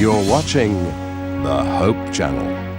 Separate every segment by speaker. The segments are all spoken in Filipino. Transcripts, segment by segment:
Speaker 1: You're watching the Hope Channel.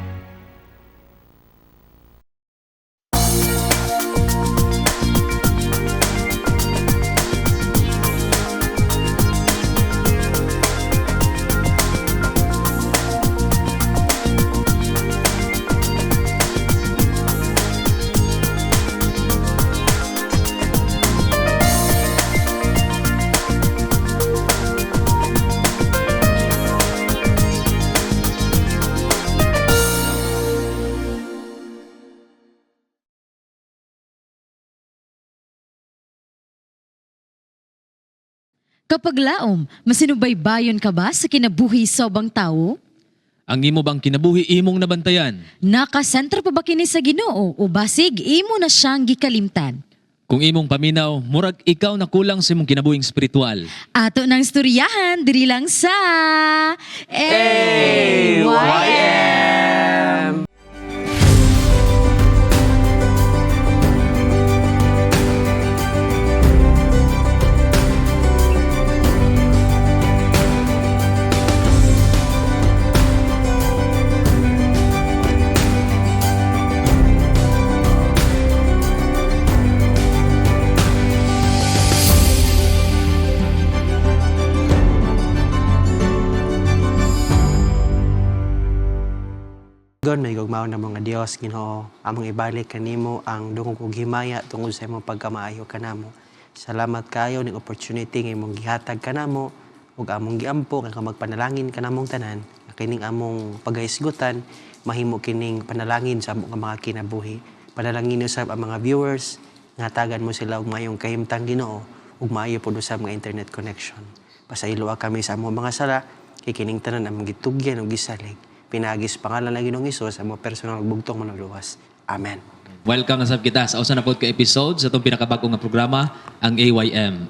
Speaker 2: Kapag laom, masinubaybayon ka ba sa kinabuhi sa ubang tao?
Speaker 3: Ang imo bang kinabuhi imong nabantayan?
Speaker 2: Nakasentro pa ba kini sa Ginoo o basig imo na siyang gikalimtan?
Speaker 3: Kung imong paminaw, murag ikaw na kulang sa imong kinabuhing spiritual.
Speaker 2: Ato ng istoryahan diri lang sa AYM.
Speaker 4: God, may gugmaon na mga Dios, Ginoo, among ibalik kanimo ang dungog ug himaya tungod sa imong pagkamaayo kanamo. Salamat kayo ning opportunity nga imong gihatag kanamo ug among giampo nga magpanalangin kanamong tanan. Kining among paghisgutan mahimo kining panalangin sa among mga kinabuhi. Panalangin usab ang mga viewers nga tagan mo sila og mayong kahimtang Ginoo ug maayo pud usab nga internet connection. Pasayloa kami sa among mga sala kay kining tanan among gitugyan ug gisalig. Pinagis pangalan ng Ginoong Hesus ang mga personal bugtong manuluwas. Amen.
Speaker 3: Welcome na sab kita sa usa na pod ka episode sa itong pinakabagong nga programa, ang AYM.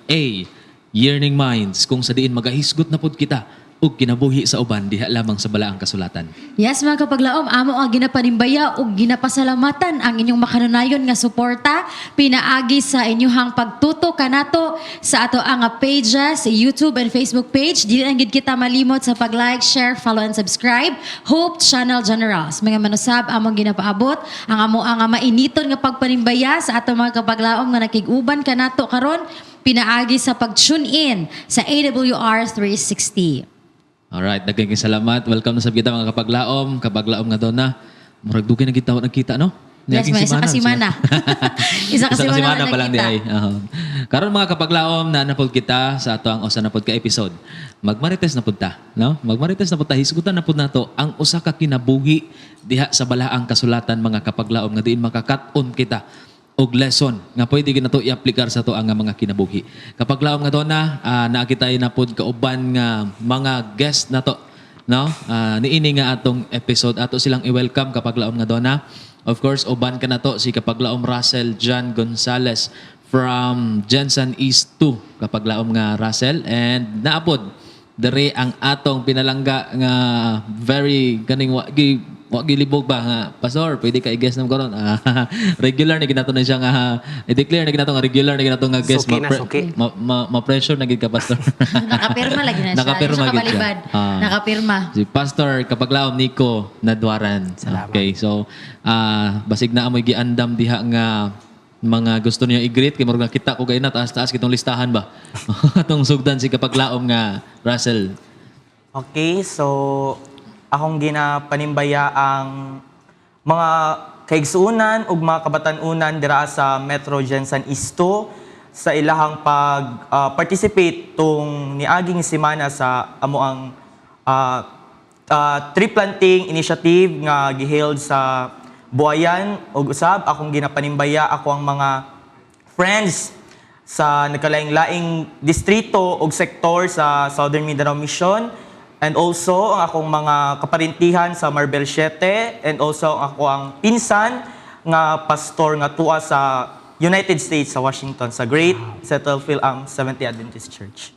Speaker 3: Yearning Minds, kung sa diin magahisgot na pod kita ug kinabuhi sa uban diha lamang sa balaang kasulatan.
Speaker 2: Yes mga kapaglaom, amo ang ginapanimbaya ug ginapasalamatan ang inyong makanunayon nga suporta pinaagi sa inyong pagtuto kanato sa ato ang pages, YouTube and Facebook page. Dili ang gid kita malimot sa pag-like, share, follow and subscribe. Hope Channel Generals. Mga manusab among ginapaabot ang amo ang mainiton nga pagpanimbaya sa ato mga kapaglaom nga nakig-uban kanato karon pinaagi sa pag-tune in sa AWR 360.
Speaker 3: Alright, daghang salamat. Welcome na sab kita mga kapaglaom nga dona. Murag dugay na kita nagkita no?
Speaker 2: Yes, may isa ka simana. Isa ka simana
Speaker 3: pa lang di ay. Karon mga kapaglaom na napod kita sa ato ang usa na pod ka episode. Magmarites na pud ta, no? Magmarites na pud ta, hisgutan na pud nato ang usa ka kinabuhi diha sa balaang kasulatan mga kapaglaom nga diin makakat-on kita og lesson nga pwede ginato i-aplikar sa to ang mga kinabuhi. Kapag laom nga dona, nakita na pod kauban nga mga guest nato, no? Niini nga atong episode ato silang i-welcome kapag laom nga dona. Of course, uban ka nato si kapag laom Russell John Gonzales from Jensen East 2 kapag laom nga Russell, and naapod dere ang atong pinalangga nga very kaning wag gilibog ba nga pastor pwede ka i-guess nam karon regular na ginato na siya nga i-declare na ginato nga regular na ginato nga guest ma-pressure na gid ka pastor.
Speaker 2: Nakapirma lagi na siya.
Speaker 3: Nakapirma
Speaker 2: Siya
Speaker 3: gid
Speaker 2: kabalibad.
Speaker 3: siya.
Speaker 2: Nakapirma.
Speaker 3: Si Pastor Kapaglaom Nico Nadwaran.
Speaker 4: Salamat.
Speaker 3: Okay, so basig na amoy giandam diha nga mga gusto niyo i-greet kay murag kita ko kay na taas-taas kitong listahan ba. Atong sugdan si Kapaglaom nga Russell.
Speaker 5: Okay, so akong ginapanimbaya ang mga kaigsuunan ug mga kabatanunan dira sa Metro Jensen East 2 sa ilahang participate tong niaging semana sa amo ang tree planting initiative nga giheld sa Buayan ug usab akong ginapanimbaya ako ang mga friends sa nagkalaing-laing distrito ug sektor sa Southern Mindanao Mission. And also, ang akong mga kaparintihan sa Marbel 7 and also ako ang pinsan nga pastor nga tuwa sa United States sa Washington sa Great Settlefield Seventh-day Adventist Church.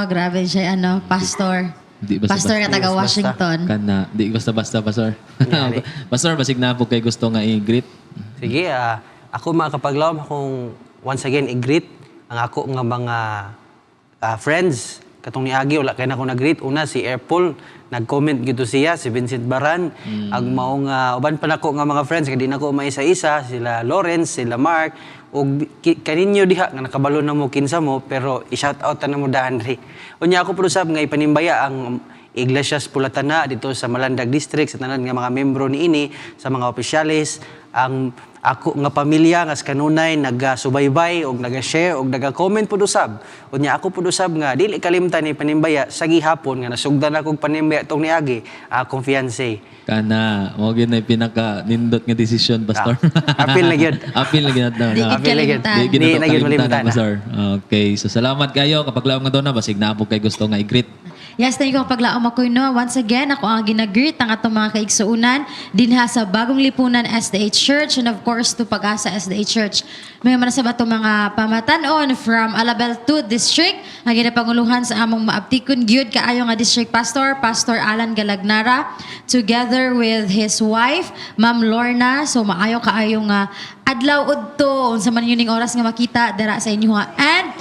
Speaker 2: Grabe siya pastor.
Speaker 3: Di basta
Speaker 2: Pastor nga taga Washington.
Speaker 3: Kana, di basta-basta pastor. Pastor, basig na po kay gusto nga i-greet.
Speaker 4: Sige, ako mga kapaglaom, akong once again i-greet ang ako nga mga friends katong niagi wala kay na ako nag-greet una si Airpol nag-comment gito siya si Vincent Baran ang mao nga uban pa nako nga mga friends kay di nako maisa-isa sila Lawrence sila Mark ug kaninyo diha nga nakabalo na mo kinsa mo pero i-shout out na mo dahan ri unya ako pud usab nga ipanimbaya ang Iglesias Pulatana dito sa Malandag District sa tanan nga mga membro niini sa mga opisyalis ang ako nga pamilya nga kanunay nagasubaybay og naga-share og naga-comment pud usab unya ako pud usab nga dili kalimtan ni panimbaya sa gihapon nga nasugdan akong panimbaya tong niagi akong fiancé
Speaker 3: Kana, mo gyud na pinaka nindot nga desisyon, pastor.
Speaker 4: apil na gyud
Speaker 3: Apil lagi na daw.
Speaker 2: Di gid
Speaker 4: apil na gyud.
Speaker 2: kalimutan.
Speaker 3: Di
Speaker 4: Di na gyud
Speaker 3: kalimutan,
Speaker 4: malimutan,
Speaker 3: pastor. Okay, so salamat kayo kapag laom nga doon na basig na po kay gusto nga i-greet.
Speaker 2: Yes, thank you paglaom ako no. Once again, ako ang ginagreet ang atong mga kaigsuunan dinha sa Bagong Lipunan SDA Church and of course to Pag-asa SDA Church. May manasab atong mga pamatanon from Alabel 2 District ang ginapanguluhan sa among maabtikon gyud kaayo nga District Pastor, Pastor Alan Galagnara, together with his wife, Ma'am Lorna. So maayo kaayo nga adlaw udto unsa man yun ning oras nga makita dira sa inyo ha. And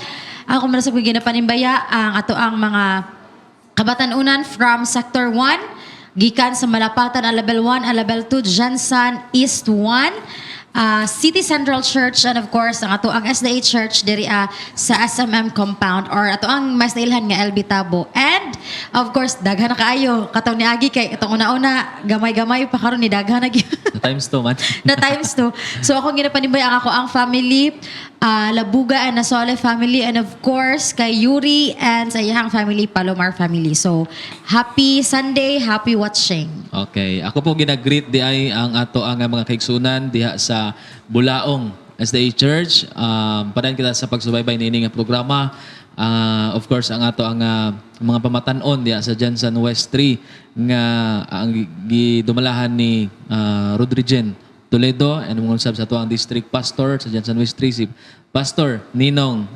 Speaker 2: ako manasab ko ginapanimbaya ang ato ang mga kabatanunan from Sector 1, gikan sa Malapatan, Alabel 1, Alabel 2, Jansan, East 1, City Central Church, and of course, ang ato ang SDA Church diri sa SMM compound or ato ang mas nailhan nga LB Tabo. And of course, daghan na kaayo katong niagi kay itong una-una gamay-gamay pa karon ni daghan na gyud.
Speaker 3: Times 2 man.
Speaker 2: na times 2. So ako ginapanimbay ang ako ang family, Labuga and Nasole family, and of course kay Yuri and sa iyang family, Palomar family. So happy Sunday, happy watching.
Speaker 3: Okay, ako po ginag-greet di ay ang ato ang mga kaigsunan diha sa Bulaong SDA Church. Padayon kita sa pagsubaybay niini nga programa. Of course, ang ato ang mga pamatanon diha sa Jansan West 3 nga ang gidumalahan ni Rodrigen Toledo and mga usab sa ato ang district pastor sa Jansan West 3 si Pastor Ninong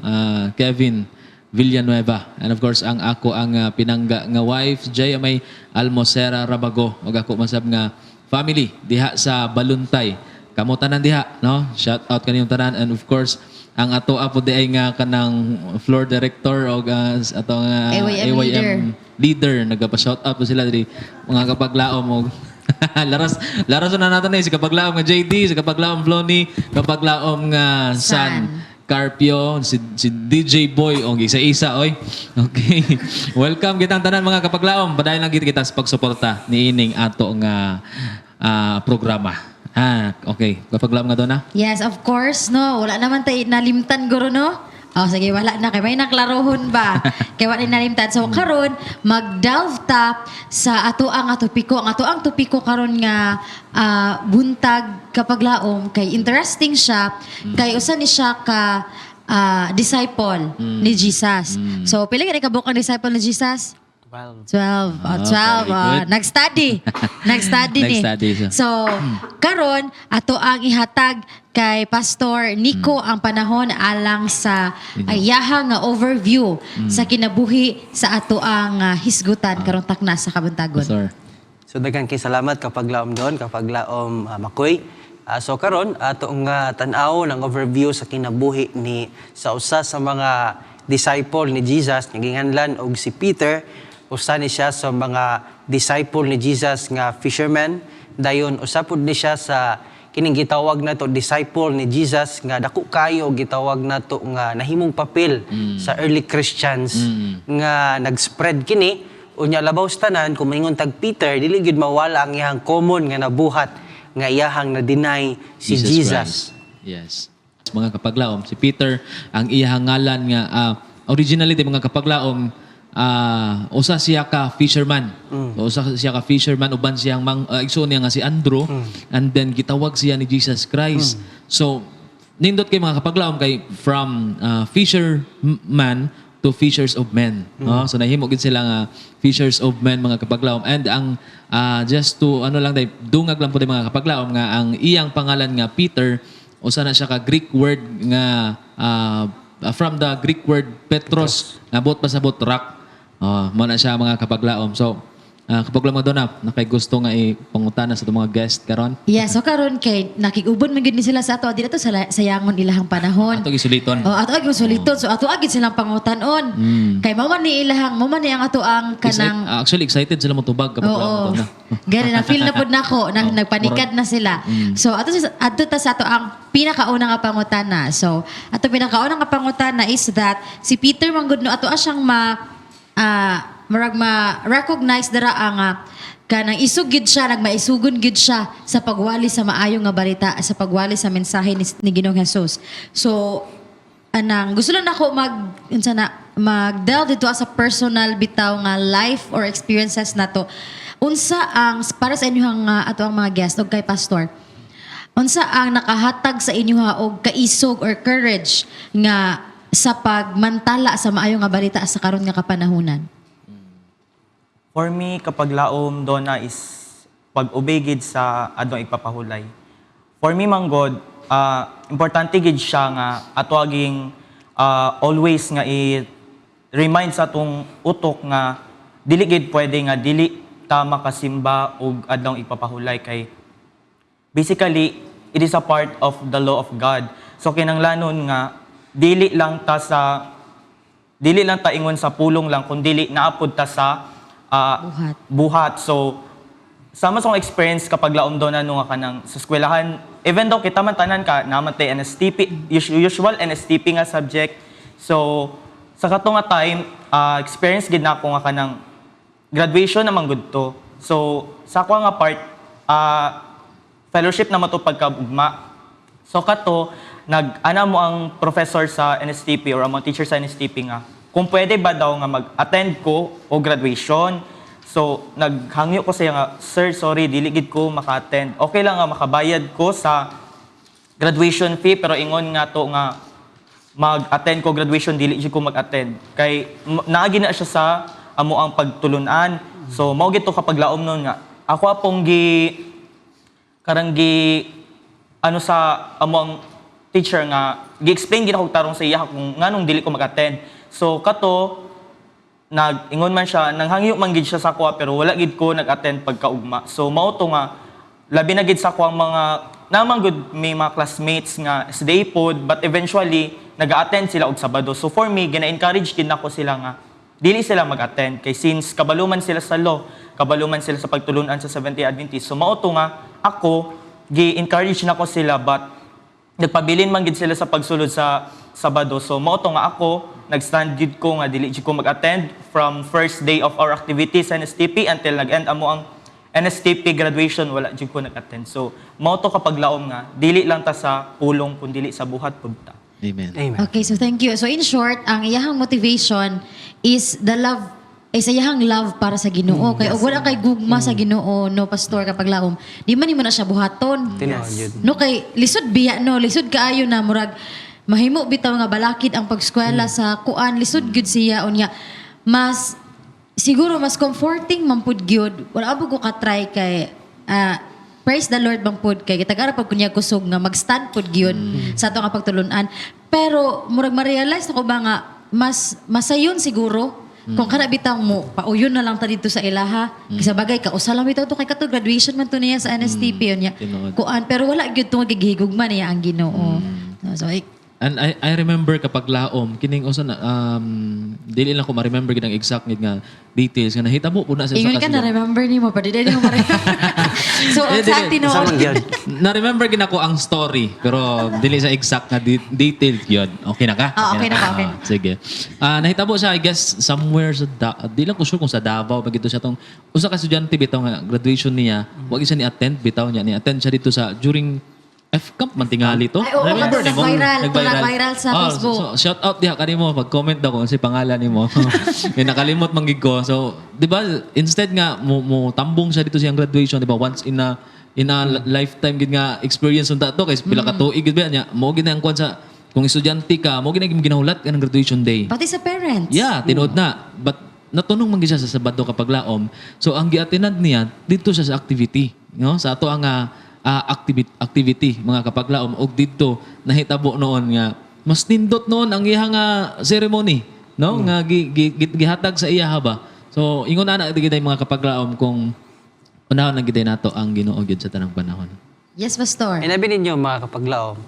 Speaker 3: Kevin Villanueva. And of course, ang ako ang pinangga nga wife, Jay may Almosera Rabago. O ako masab nga family diha sa Baluntay. Kamo tanan diha, no? Shout out kaniyong tanan. And of course, ang ato apo di ay nga kanang floor director o ato nga
Speaker 2: AYM
Speaker 3: leader. Nagapa-shout out po sila diri mga kapaglaom o laras na natin si kapaglaom nga JD, si kapaglaom Flony, kapaglaom nga San Carpio, si DJ Boy, o isa-isa, oy. Okay. Welcome kitang tanan mga kapaglaom. Padayon lang kita sa pagsuporta ni ining ato nga programa. Okay. Kapaglaom nga doon na?
Speaker 2: Yes, of course, no. Wala naman tayo nalimtan guro, no? Oh, sige, wala na. Kaya may naklarohon ba? Kaya wala nalimtan. So, karon mag-delve ta sa ato ang topiko. Ang ato ang topiko karon nga buntag kapag laom. Kay interesting siya. Kay usa ni siya ka disciple ni Jesus. So, pila ka kabuk ang disciple ni Jesus? 12. 12.
Speaker 3: very good.
Speaker 2: Nag-study. Nag-study ni.
Speaker 3: Nag-study siya.
Speaker 2: So, karon ato ang ihatag kay Pastor Nico ang panahon alang sa iyahang nga overview sa kinabuhi sa ato ang hisgutan karon takna sa kabuntagon.
Speaker 3: Pastor.
Speaker 4: so daghan kay salamat kapag laom doon kapag laom Makoy. So karon atong tan-aw ng overview sa kinabuhi ni sa usa sa mga disciple ni Jesus nga ginganlan og si Peter. Usa ni siya sa mga disciple ni Jesus nga fisherman. Dayon usapod ni siya sa kining gitawag nato disciple ni Jesus nga dako kayo gitawag nato nga nahimong papel sa early Christians nga nag-spread kini unya labaw sa tanan kung maingon tag Peter dili gyud mawala ang iyang common nga nabuhat nga iyahang na deny si Jesus.
Speaker 3: Christ. Yes. Mga kapaglaom, si Peter ang iyang ngalan nga originally di mga kapaglaom usa siya ka fisherman. So, usa siya ka fisherman uban siyang igsoon niya nga si Andrew and then gitawag siya ni Jesus Christ. So nindot kay mga kapaglaom kay from fisherman to fishers of men. No? So nahimo gid sila nga fishers of men mga kapaglaom and ang just to lang day dungag lang po mga kapaglaom nga ang iyang pangalan nga Peter usa na siya ka Greek word nga from the Greek word Petros, nabot pa sa rock. Mo na siya mga kapaglaom. So, Kapag lang Madonna, nakay gusto nga ipangutana sa itong mga guest karon.
Speaker 2: Yeah, so karon kay nakig-ubon man gyud ni sila sa ato dito sa sayangon ilahang panahon.
Speaker 3: Ato gisuliton.
Speaker 2: Oh, ato agi suliton. So ato agi silang pangutanon. Kay mao man ni ilahang, mao man ni ang ato ang kanang
Speaker 3: Actually, excited sila motubag kapag lang
Speaker 2: Oo.
Speaker 3: Madonna.
Speaker 2: Gani na feel na pud nako nang nagpanikad na sila. So ato ta sa ato ang pinakauna nga pangutana. So ato pinakauna nga pangutana is that si Peter Manggudno ato siyang ma-recognize dara ang kanang isug gid siya, nagmaisugon gid siya sa pagwali sa maayo nga balita, sa pagwali sa mensahe ni Ginoong Hesus. So anang gusto lang nako mag-delve dito sa personal bitaw nga life or experiences nato. Unsa ang para sa inyo ato ang mga guest og kay pastor? Unsa ang nakahatag sa inyo og kaisog or courage nga sa pagmantala sa maayo nga balita sa karon nga kapanahunan?
Speaker 5: For me, kapag laom Donna is pag-obey gid sa adong ipapahulay. For me, manggod, importante gid siya nga ato aging always nga i-remind sa atong utok nga dili gid pwede nga dili ta makasimba og adlong ipapahulay kay basically it is a part of the law of God. So kinanglanon nga dili lang ta ingon sa pulong lang kundi naapod ta sa buhat. So, sama sa akong experience kapag laom doon na nung kanang sa eskwelahan, even though kita man tanan ka, naman tayo NSTP, usual NSTP nga subject. So, sa kato nga time, experience gid na ako nga kanang graduation naman good to. So, sa ako nga part, fellowship na to pagkabugma. So, kato, nag-ana mo ang professor sa NSTP or ang mga teacher sa NSTP nga, kung pwede ba daw nga mag-attend ko o graduation. So, naghangyo ko siya nga, sir, sorry, dili gid ko maka-attend. Okay lang nga makabayad ko sa graduation fee, pero ingon nga to nga mag-attend ko graduation, dili gid ko mag-attend. Kay naagi na siya sa amo ang pagtulunan. So, mao gid to kapag laom nun nga. Ako apong ano sa amo ang teacher nga, gi-explain gid ako tarong sa iya kung nganong dili ko mag-attend. So kato nag-ingon man siya, nanghangyo man gid siya sa kuha pero wala gid ko nag-attend pagkaugma. So mao to nga labi na gid sa kuha mga naman good may mga classmates nga day pod but eventually nag-attend sila og Sabado. So for me gina-encourage gid nako sila nga dili sila mag-attend kay since kabaluman sila sa law, kabaluman sila sa pagtulunan sa Seventh-day Adventist. So mao to nga ako gi-encourage nako sila but nagpabilin man gid sila sa pagsulod sa Sabado. So mao to nga ako nag-stand gid ko nga dili gid ko mag-attend from first day of our activity sa NSTP until nag-end amo ang NSTP graduation, wala gid ko nag-attend. So mao to kapag laom nga dili lang ta sa pulong kun dili sa buhat pud ta.
Speaker 3: Amen.
Speaker 4: Amen.
Speaker 2: Okay, so thank you. So in short, ang iyahang motivation is the love sa iyahang love para sa Ginoo. Kay og wala kay gugma sa Ginoo no pastor kapag laom. Di man nimo na siya buhaton.
Speaker 4: Tinuod yun.
Speaker 2: No kay lisod biya no, lisod kaayo na murag mahimo bitaw nga balakid ang pagskwela sa kuan, lisod gyud siya unya. Mas siguro mas comforting man pud gyud. Wala po ko ka-try kay praise the Lord bang pud kay kitag-ara pag kunya kusog nga mag-stand pud gyud sa ato nga pagtulunan. Pero murag ma-realize nako ba nga mas masayon siguro kung kana bitaw mo pauyon na lang ta dito sa ilaha kaysa bagay ka usa lang bitaw to kay kato graduation man to niya sa NSTP unya.
Speaker 3: Tinuod.
Speaker 2: Kuan pero wala gyud tungod kay gihigugma niya ang Ginoo. So
Speaker 3: And I remember kapag laom, kining usa na, dili lang ko ma-remember gid ang exact nga details nga nahitabo po na sa
Speaker 2: ingon ka na remember nimo pa di mo ma-remember. So exact
Speaker 3: dili.
Speaker 2: tinuod.
Speaker 4: Sama gyud.
Speaker 3: Na-remember gid ako ang story, pero dili sa exact nga detail yun. Okay na ka?
Speaker 2: Okay na ka, okay.
Speaker 3: Sige. Nahitabo siya, I guess, somewhere sa, di lang ko sure kung sa Davao, pag ito siya tong, usa ka estudyante bitaw nga, graduation niya, wag siya ni-attend, bitaw niya, ni-attend siya dito sa, during F-Camp, mantingali to.
Speaker 2: Ay, oo,
Speaker 3: Remember
Speaker 2: kasi
Speaker 3: ni mo?
Speaker 2: nag-viral sa Facebook.
Speaker 3: So, shout out diha kanimo pag-comment daw kung si pangalan nimo. May nakalimot man gid ko. So, 'di ba, instead nga mo tambong siya dito siyang graduation, 'di ba? Once in a lifetime gid nga experience unta to kay pila ka tuig gid ba niya. Mo gid na ang kwan sa kung estudyante ka, mo gid na ginahulat ka ng graduation day.
Speaker 2: Pati sa parents.
Speaker 3: Yeah, tinuod na. But natunong man gid siya sa Sabado kapag laom. So ang gi-attend niya dito siya sa activity, no? Sa ato ang activity mga kapaglaom og didto nahitabo noon nga mas nindot noon ang iyang ceremony no nga gihatag sa iya ba So ingon ana gid mga kapaglaom kung panahon na gid nato ang Ginoo gyud sa tanang panahon.
Speaker 2: Yes, Pastor.
Speaker 4: Inabi ninyo mga kapaglaom,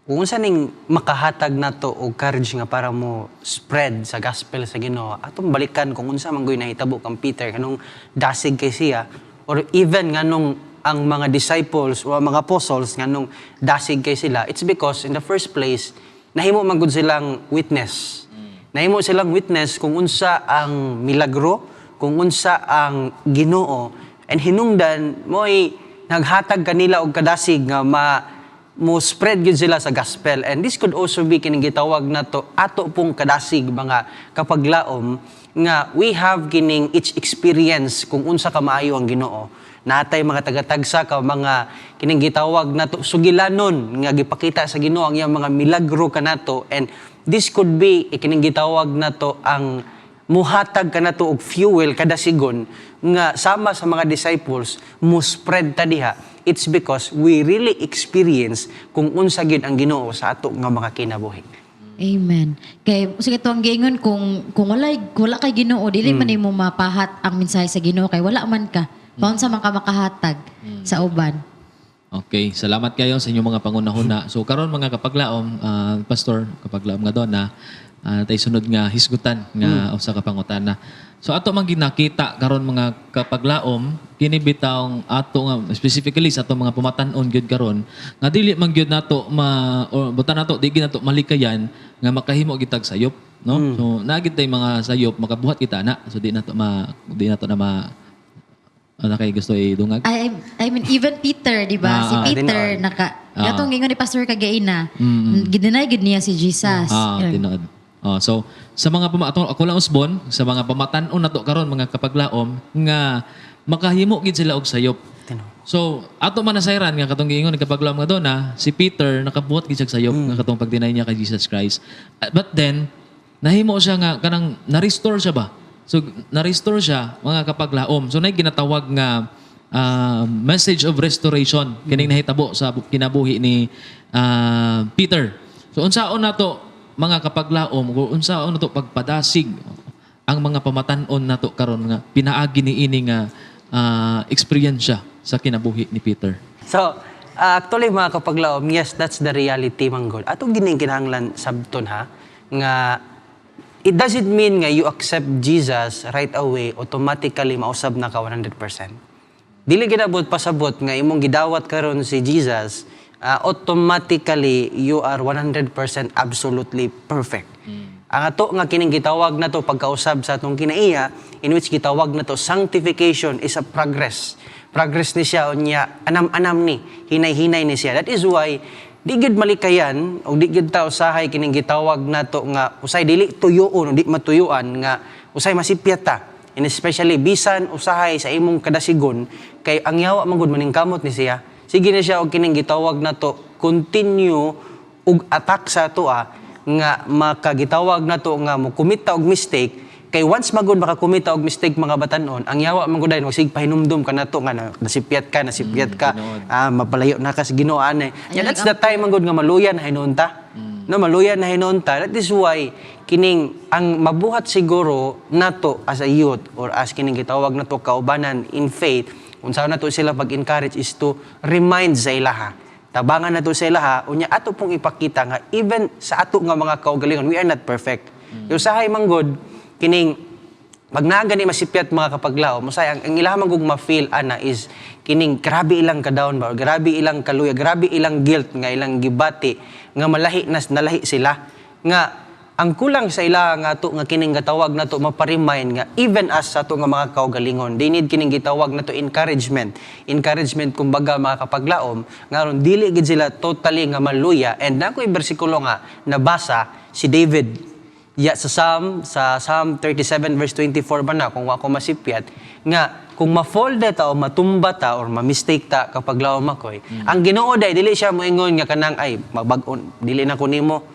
Speaker 4: kung unsa ning makahatag nato og courage nga para mo spread sa gospel sa Ginoo, atong balikan kung unsa man gyud nahitabo kang Peter kanung dasig kay siya or even nganong ang mga disciples o mga apostles nganong dasig kay sila, it's because in the first place nahimo man gud silang witness. Nahimo silang witness kung unsa ang milagro, kung unsa ang Ginoo, and hinungdan mo'y naghatag kanila og kadasig nga mo spread gyud sila sa gospel. And this could also be kining gitawag nato ato pong kadasig mga kapaglaom nga we have kining each experience kung unsa ka maayo ang Ginoo. Natay mga tagatagsa ka mga kining gitawag nato sugilanon nga gipakita sa Ginoo ang iyang mga milagro kanato, and this could be kining gitawag nato ang muhatag kanato og fuel kada sigon nga sama sa mga disciples mo spread ta diha. It's because we really experience kung unsa gyud ang Ginoo sa ato nga mga kinabuhi.
Speaker 2: Amen. Kay sige to ang giingon kung wala kay Ginoo dili man nimo mapahat ang mensahe sa Ginoo kay wala man ka. Paun sa man ka makahatag sa uban.
Speaker 3: Okay, salamat kayo sa inyong mga pangunahuna. So karon mga kapaglaom, pastor, kapaglaom nga doon na tay sunod nga hisgutan nga usa ka pangutana. So ato man ginakita karon mga kapaglaom kini bitawng ato nga specifically sa ato mga pumatan-on gyud karon nga dili man gyud nato butan nato di gyud nato malikayan nga makahimo gitag sayop, no? So naagid tay mga sayop makabuhat kita na. So di nato na kay gusto idungag.
Speaker 2: I mean even Peter, di ba? Si Peter gatong gingon ni Pastor Kagaina. Gidinay gid niya si Jesus.
Speaker 3: Tinuod. So sa mga ako lang usbon sa mga pamatan-on nato karon mga kapaglaom nga makahimo gid sila og sayop. So ato man nasayran nga katong giingon ni kapaglaom nga doon si Peter nakabuhat gid siya sayop nga katong pagdinay niya kay Jesus Christ. But then nahimo siya nga kanang na-restore siya ba? So na-restore siya mga kapaglaom. So nay ginatawag nga message of restoration kining nahitabo sa kinabuhi ni Peter. So unsaon nato mga kapaglaom kung unsaon nato pagpadasig ang mga pamatan-on nato karon nga pinaagi niini nga eksperyensya sa kinabuhi ni Peter.
Speaker 4: So, actually mga kapaglaom, yes, that's the reality manggod. Atong gining kinahanglan sabton ha nga it doesn't mean nga you accept Jesus right away automatically mausab na ka 100%. Dili ginabot pasabot nga imong gidawat karon si Jesus automatically you are 100% absolutely perfect. Ang ato nga kining gitawag nato pagkausab sa atong kinaiya in which gitawag nato sanctification is a progress. Progress ni siya unya anam-anam ni, hinay-hinay ni siya. That is why di gid malikayan o di gid ta usahay kining gitawag nato nga usay dili tuyoon o di matuyuan nga usay masipyat ta. And especially bisan usahay sa imong kadasigon kay ang yawa man gud maningkamot ni siya. Sige na siya og kining gitawag nato continue og attack sa ato nga makagitawag nato nga mo kumita og mistake. Kay once magud makakumita og mistake mga batan-on, ang yawa man gud ay sig pahinumdum ka nato nga nasipyat ka, mapalayo na ka sa Ginoo ani. Yeah, that's the time man gud nga maluyan na hinuon ta. No, maluyan na hinuon ta. That is why kining ang mabuhat siguro nato as a youth or as kining gitawag nato kaubanan in faith, unsa nato sila pag-encourage is to remind sa ilaha. Tabangan nato sa ilaha, unya ato pong ipakita nga even sa ato nga mga kaugalingon, we are not perfect. Yung sahay man gud kining pag gani masipyat mga kapaglaom, masay ang ilaha man gug ma-feel ana is kining grabe ilang ka-down ba or grabe ilang kaluya, grabe ilang guilt nga ilang gibati nga nalahi sila nga ang kulang sa ilaha nga to nga kining gatawag nato maparemind nga even as sa to nga mga kaugalingon, they need kining gitawag nato encouragement kumbaga mga kapaglaom nga ron dili gid sila totally nga maluya. And nakoy bersikulo nga nabasa si David sa Psalm 37 verse 24 ba na kung ako masipyat nga kung ma-fall ta o matumba ta or ma-mistake ta kapag lawom ako'y ang Ginoo day dili siya moingon nga kanang ay magbag-on dili na ko nimo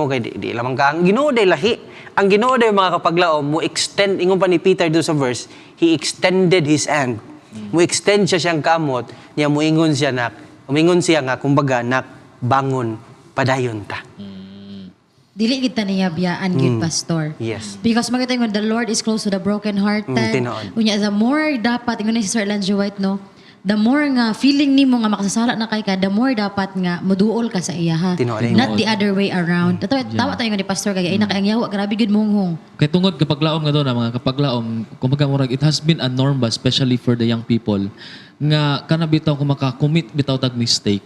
Speaker 4: kay di lamang ka ang Ginoo day lahi ang Ginoo day mga kapaglaom mo extend ingon pa ni Peter do sa verse he extended his hand mo extend siya siyang kamot niya moingon siya nga kumbaga nak bangon padayon ta.
Speaker 2: Dili kita niya biyaan gid pastor.
Speaker 4: Yes.
Speaker 2: Because makita mo the Lord is close to the brokenhearted.
Speaker 4: Tinuod.
Speaker 2: Unya the more dapat ingon ni si Sir Ellen G. White no, the more nga feeling nimo nga makasasala na kay ka, the more dapat nga moduol ka sa iya ha.
Speaker 4: Tinuod.
Speaker 2: Not the other way around. Tawa tayo nga ni pastor kay ay nakaangyawa grabe gid monghong.
Speaker 3: Kay tungod kapaglaom nga doon, mga kapaglaom, kumbaga murag, it has been a norm ba, especially for the young people, nga kanabitaw kung makakommit bitaw tag mistake,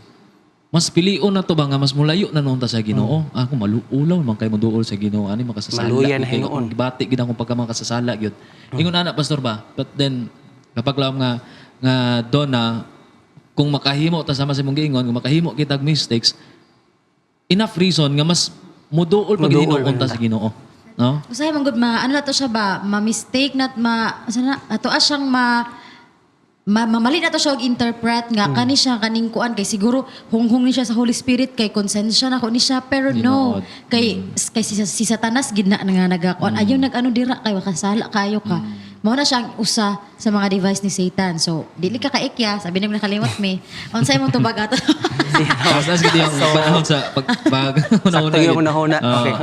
Speaker 3: mas pilion na to ba nga mas mulayo na noon ta sa Ginoo. Ako maluulaw man kay moduol sa Ginoo ani makasasala.
Speaker 4: Maluya na
Speaker 3: kay
Speaker 4: hinuon.
Speaker 3: gibati gid akong pagka makasasala gyud. Ingon ana pastor ba? But then kapaglaom nga dona kung makahimo ta sama sa imong giingon, kung makahimo kita og mistakes, enough reason nga mas moduol pag
Speaker 4: Moduol
Speaker 3: hinuon ta
Speaker 4: man
Speaker 3: sa Ginoo. No?
Speaker 2: Usahay man gud ano na to siya ba? Ma-mistake nat sana ato siyang mamali na to siya og interpret nga kani siya kaning kuan kay siguro hunghong ni siya sa Holy Spirit kay konsensya na ko ni siya pero no kay si Satanas gid na nga nagakuan ayaw nag-ano dira kay makasala kayo ka mao na siya ang usa sa mga device ni Satan so dili ka kaikya sabi nimo nakalimot me unsay mong tubag ato
Speaker 3: Tapos gid yung panahon sa pag
Speaker 4: Sakto yung unahuna. Okay.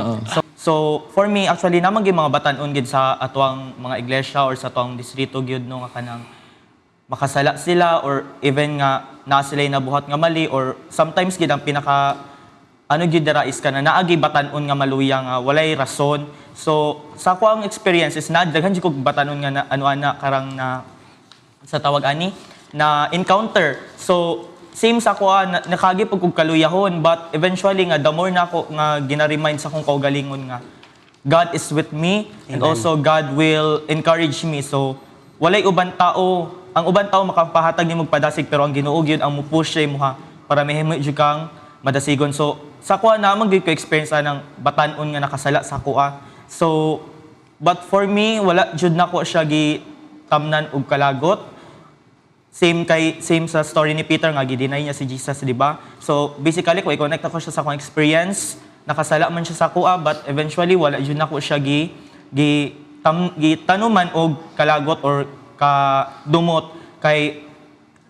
Speaker 5: So for me actually namang gyud mga batan-on gid sa atuang mga iglesia or sa atuang distrito gyud no nga kanang makasala sila or even nga na sila nabuhat nga mali or sometimes gid ang pinaka ano gid dira is kana naagi batan-on nga maluya nga walay rason. So sa ako ang experience is na daghan jud kog batan-on nga na, ano ana karang na sa tawag ani na encounter. So same sa ako nakagi pag kog kaluyahon but eventually nga the more na ako nga gina-remind sa akong kaugalingon nga God is with me and also God will encourage me. So walay uban tao ang uban tao makapahatag ni magpadasig pero ang Ginoo gyud ang mo-push siya mo ha para mahimo jud kang madasigon. So sa kuha namang gyud ko experience ng batan-on nga nakasala sa kuha. So but for me wala jud nako siya gi tamnan og kalagot. Same sa story ni Peter nga gi-deny niya si Jesus, di ba? So basically ko i-connect ako siya sa akong experience. Nakasala man siya sa kuha but eventually wala jud nako siya gi tanuman og kalagot or kadumot kay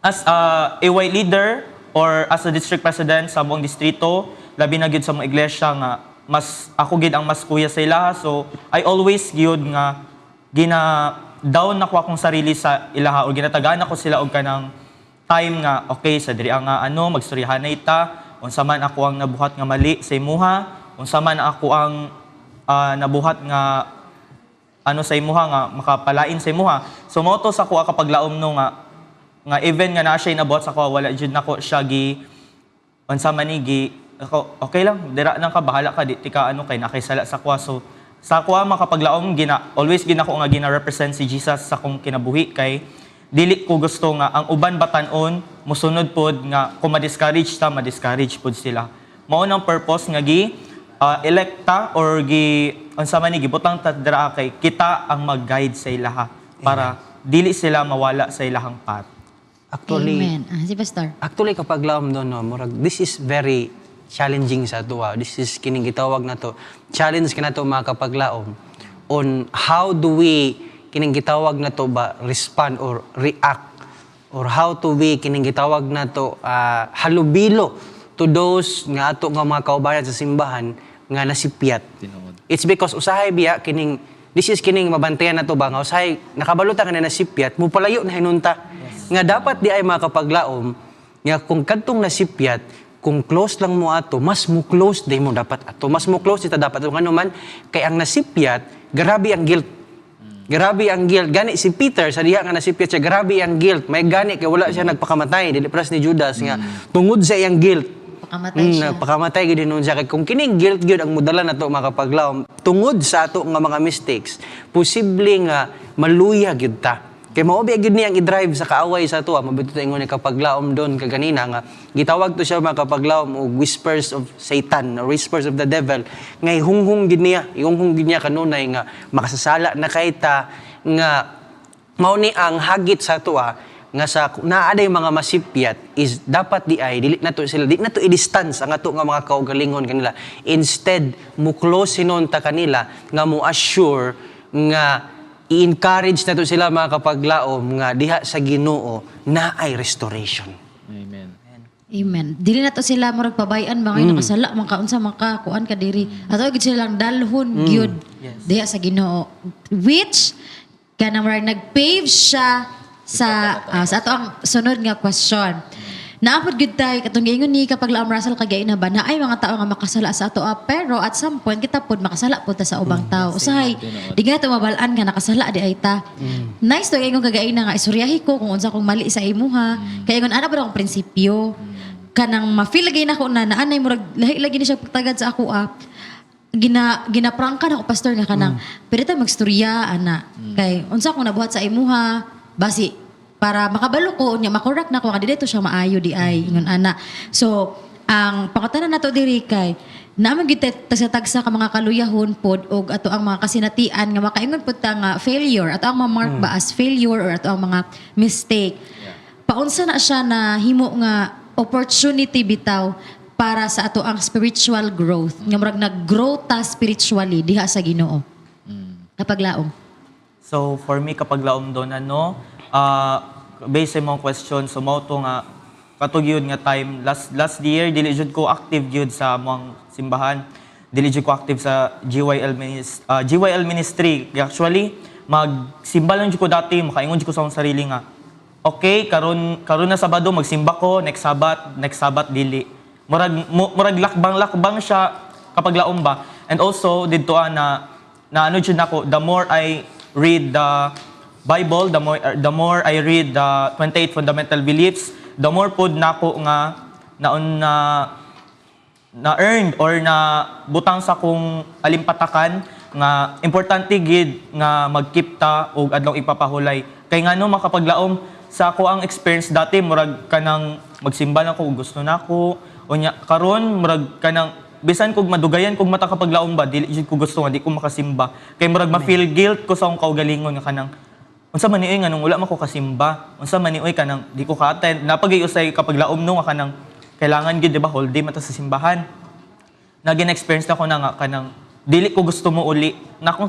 Speaker 5: as a AY leader or as a district president sa buong distrito labi na gyud sa mga iglesia nga mas ako gid ang mas kuya sa ilaha so I always gyud nga down nako akong sarili sa ilaha o ginatagaan ako sila og kanang time nga okay sa diri nga ano magstoryahan na ita unsa man ako ang nabuhat nga mali sa imuha unsa man ako ang nabuhat nga ano sa imuha nga makapalain sa imuha. So mo to sa kuha kapag laom no nga even nga na siya nabuhat sa kuha wala jud nako siya gi unsa man gi ako okay lang dira nang ka bahala ka di ka ano kay nakisala sa kuha. So sa kuha makapaglaom always ginako nga gina-represent si Jesus sa akong kinabuhi kay dili ko gusto nga ang uban batan-on mosunod pod nga kung ma-discourage pod sila. Mao nang purpose nga electa or unsa man ni gibutang ta dira kay kita ang mag-guide sa ilaha para dili sila mawala sa ilahang path.
Speaker 4: Actually,
Speaker 2: Amen. Si pastor.
Speaker 4: Actually, kapag laom doon, no, murag, this is very challenging sa tuwa. This is kining gitawag na to. Challenge ka na to mga kapaglaom on how do we kining gitawag na to ba respond or react or how to we kining gitawag na to halubilo to those nga ato nga mga kaubayan sa simbahan nga nasipyat. It's because usahay biya kining this is kining mabantayan na to ba nga usahay nakabaluta ka na nasipyat mo palayo na hinunta. Nga dapat di ay makapaglaom nga kung kadtong nasipyat kung close lang mo ato mas mo close day mo dapat ato mas mo close ita dapat ano man kay ang nasipyat grabe ang guilt. Grabe ang guilt. Gani si Peter sa diha nga nasipyat siya grabe ang guilt. May gani kay wala siya nagpakamatay dili pras ni Judas nga tungod sa iyang guilt.
Speaker 2: Pakamatay siya.
Speaker 4: Pakamatay gid nun siya kay kung kining guilt gyud ang mudala nato makapaglaom tungod sa ato nga mga mistakes posible nga maluya gyud ta kay mao ba gyud ni ang i-drive sa kaaway sa ato mabito ta ingon ni kapaglaom don kaganina nga gitawag to siya makapaglaom og whispers of Satan or whispers of the devil nga ihunghong gid niya kanunay nga makasasala na kay ta nga mao ni ang hagit sa ato nga sa naaday mga masipyat is dapat di na to i-distance ang ato nga mga kaugalingon kanila instead mo close sinon ta kanila nga mo assure nga i-encourage na to sila mga kapaglaom nga diha sa Ginoo na ay restoration.
Speaker 3: Amen.
Speaker 2: Amen. Dili na to sila murag pabayan mga nakasala man kaunsa makakuan ka diri. Ato gid silang dalhon gyud diha sa Ginoo. Which kanang murag nagpave siya sa ato ang sunod nga question. Naapod gud tayo katong giingon ni kapag laom Russell kagay na ba na ay mga tao nga makasala sa ato pero at some point kita pod makasala pod ta sa ubang tao. Usahay di nga to mabalaan nga nakasala di ay ta. Nice to ingon kagay na nga isuryahi ko kung unsa kong mali sa imuha. Kay ingon ana ba akong prinsipyo kanang ma-feel lagi na ko na naanay murag lahi lagi ni siya pagtagad sa ako ginaprangkan ako pastor nga kanang pero ta magstorya ana kay unsa kung nabuhat sa imuha basi para makabalo ko unya makorek na ko nga dito siya maayo di ay ingon ana. So ang pangutanan nato diri kay naman gid tagsa ka mga kaluyahon pod og ato ang mga kasinatian nga makaingon pod ta nga failure ato ang ma-mark ba as failure or ato ang mga mistake. Paunsa na siya na himo nga opportunity bitaw para sa ato ang spiritual growth nga murag nag-grow ta spiritually diha sa Ginoo. Kapag laom.
Speaker 5: So for me kapag laom doon based sa mga question so mao to nga katog yun nga time last year dili jud ko active jud sa mga simbahan, dili jud ko active sa GYL ministry. Actually magsimba lang jud ko dati, makaingon jud ko sa akong sarili nga okay karon na Sabado magsimba ko, next Sabat dili. Murag lakbang siya kapag laom ba. And also didto na ano jud nako, the more I read the Bible, the more I read the 28 fundamental beliefs, the more pod nako nga na earned or na butang sa kong alimpatakan nga importante gid nga magkeep ta og adlong ipapahulay. Kay ngano makapaglaom sa ako ang experience dati murag kanang magsimba na ko gusto nako unya karon murag kanang bisan kog madugayan kog mata kapaglaom ba dili ko gusto nga di ko makasimba kay murag ma-feel guilt ko sa akong kaugalingon nga kanang unsa man nioy nga nung wala man ko kasimba, unsa man nioy kanang di ko ka-attend, napag-iusay kapag laom no nga kanang kailangan gid di ba whole day mata sa simbahan. Nagin-experience na ko na nga kanang dili ko gusto mo uli. Nakong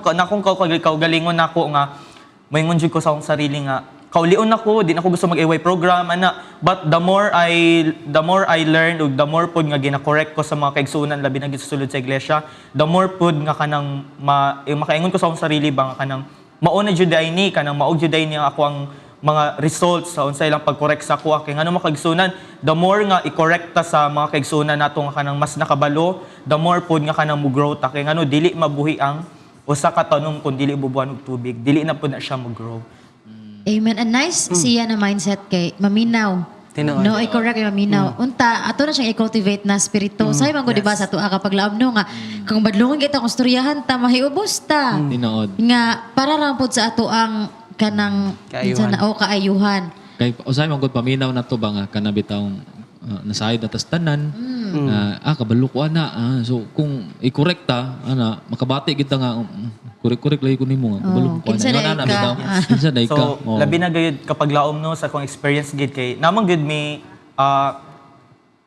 Speaker 5: kaugalingon nako nga moingon jud ko sa akong sarili nga kaulion nako, di na ko gusto mag-AY program ana. But the more I learned ug the more pod nga gina-correct ko sa mga kaigsunan labi na gid sa sulod sa iglesia, the more pod nga kanang makaingon ko sa akong sarili ba nga kanang mauna jud ay ni kanang maog jud ay ni ako ang mga results sa unsay lang pag-correct sa ako kay ngano makaigsunan the more nga i-correct ta sa mga kaigsunan nato nga kanang mas nakabalo the more pod nga kanang mo-grow ta kay ngano dili mabuhi ang usa ka tanom kun dili bubuan og tubig dili na pod na siya mo-grow.
Speaker 2: Amen. And nice siya na mindset kay maminaw.
Speaker 4: Tinuod.
Speaker 2: No, i-correct yung maminaw. Unta, ato na siyang i-cultivate na spirito. Sa'yo man ko, di ba, sa tuwa kapag laom no nga, kung badlungan kita, kung storyahan ta, mahiubos ta.
Speaker 3: Tinood.
Speaker 2: Nga, para rampod sa ato ang kanang
Speaker 4: Kaayuhan.
Speaker 2: kaayuhan.
Speaker 3: Kay usay man gud paminaw na to ba nga kana bitawng nasayod na tas tanan. Kabalo ko ana. So kung i-correct ta ana makabati kita nga correct lay ko nimo nga kabalo ko
Speaker 2: kinsa
Speaker 3: ana.
Speaker 2: na ika.
Speaker 3: Kinsa na ika.
Speaker 5: So labi na gayud kapag laom no sa akong experience gid kay namang gud mi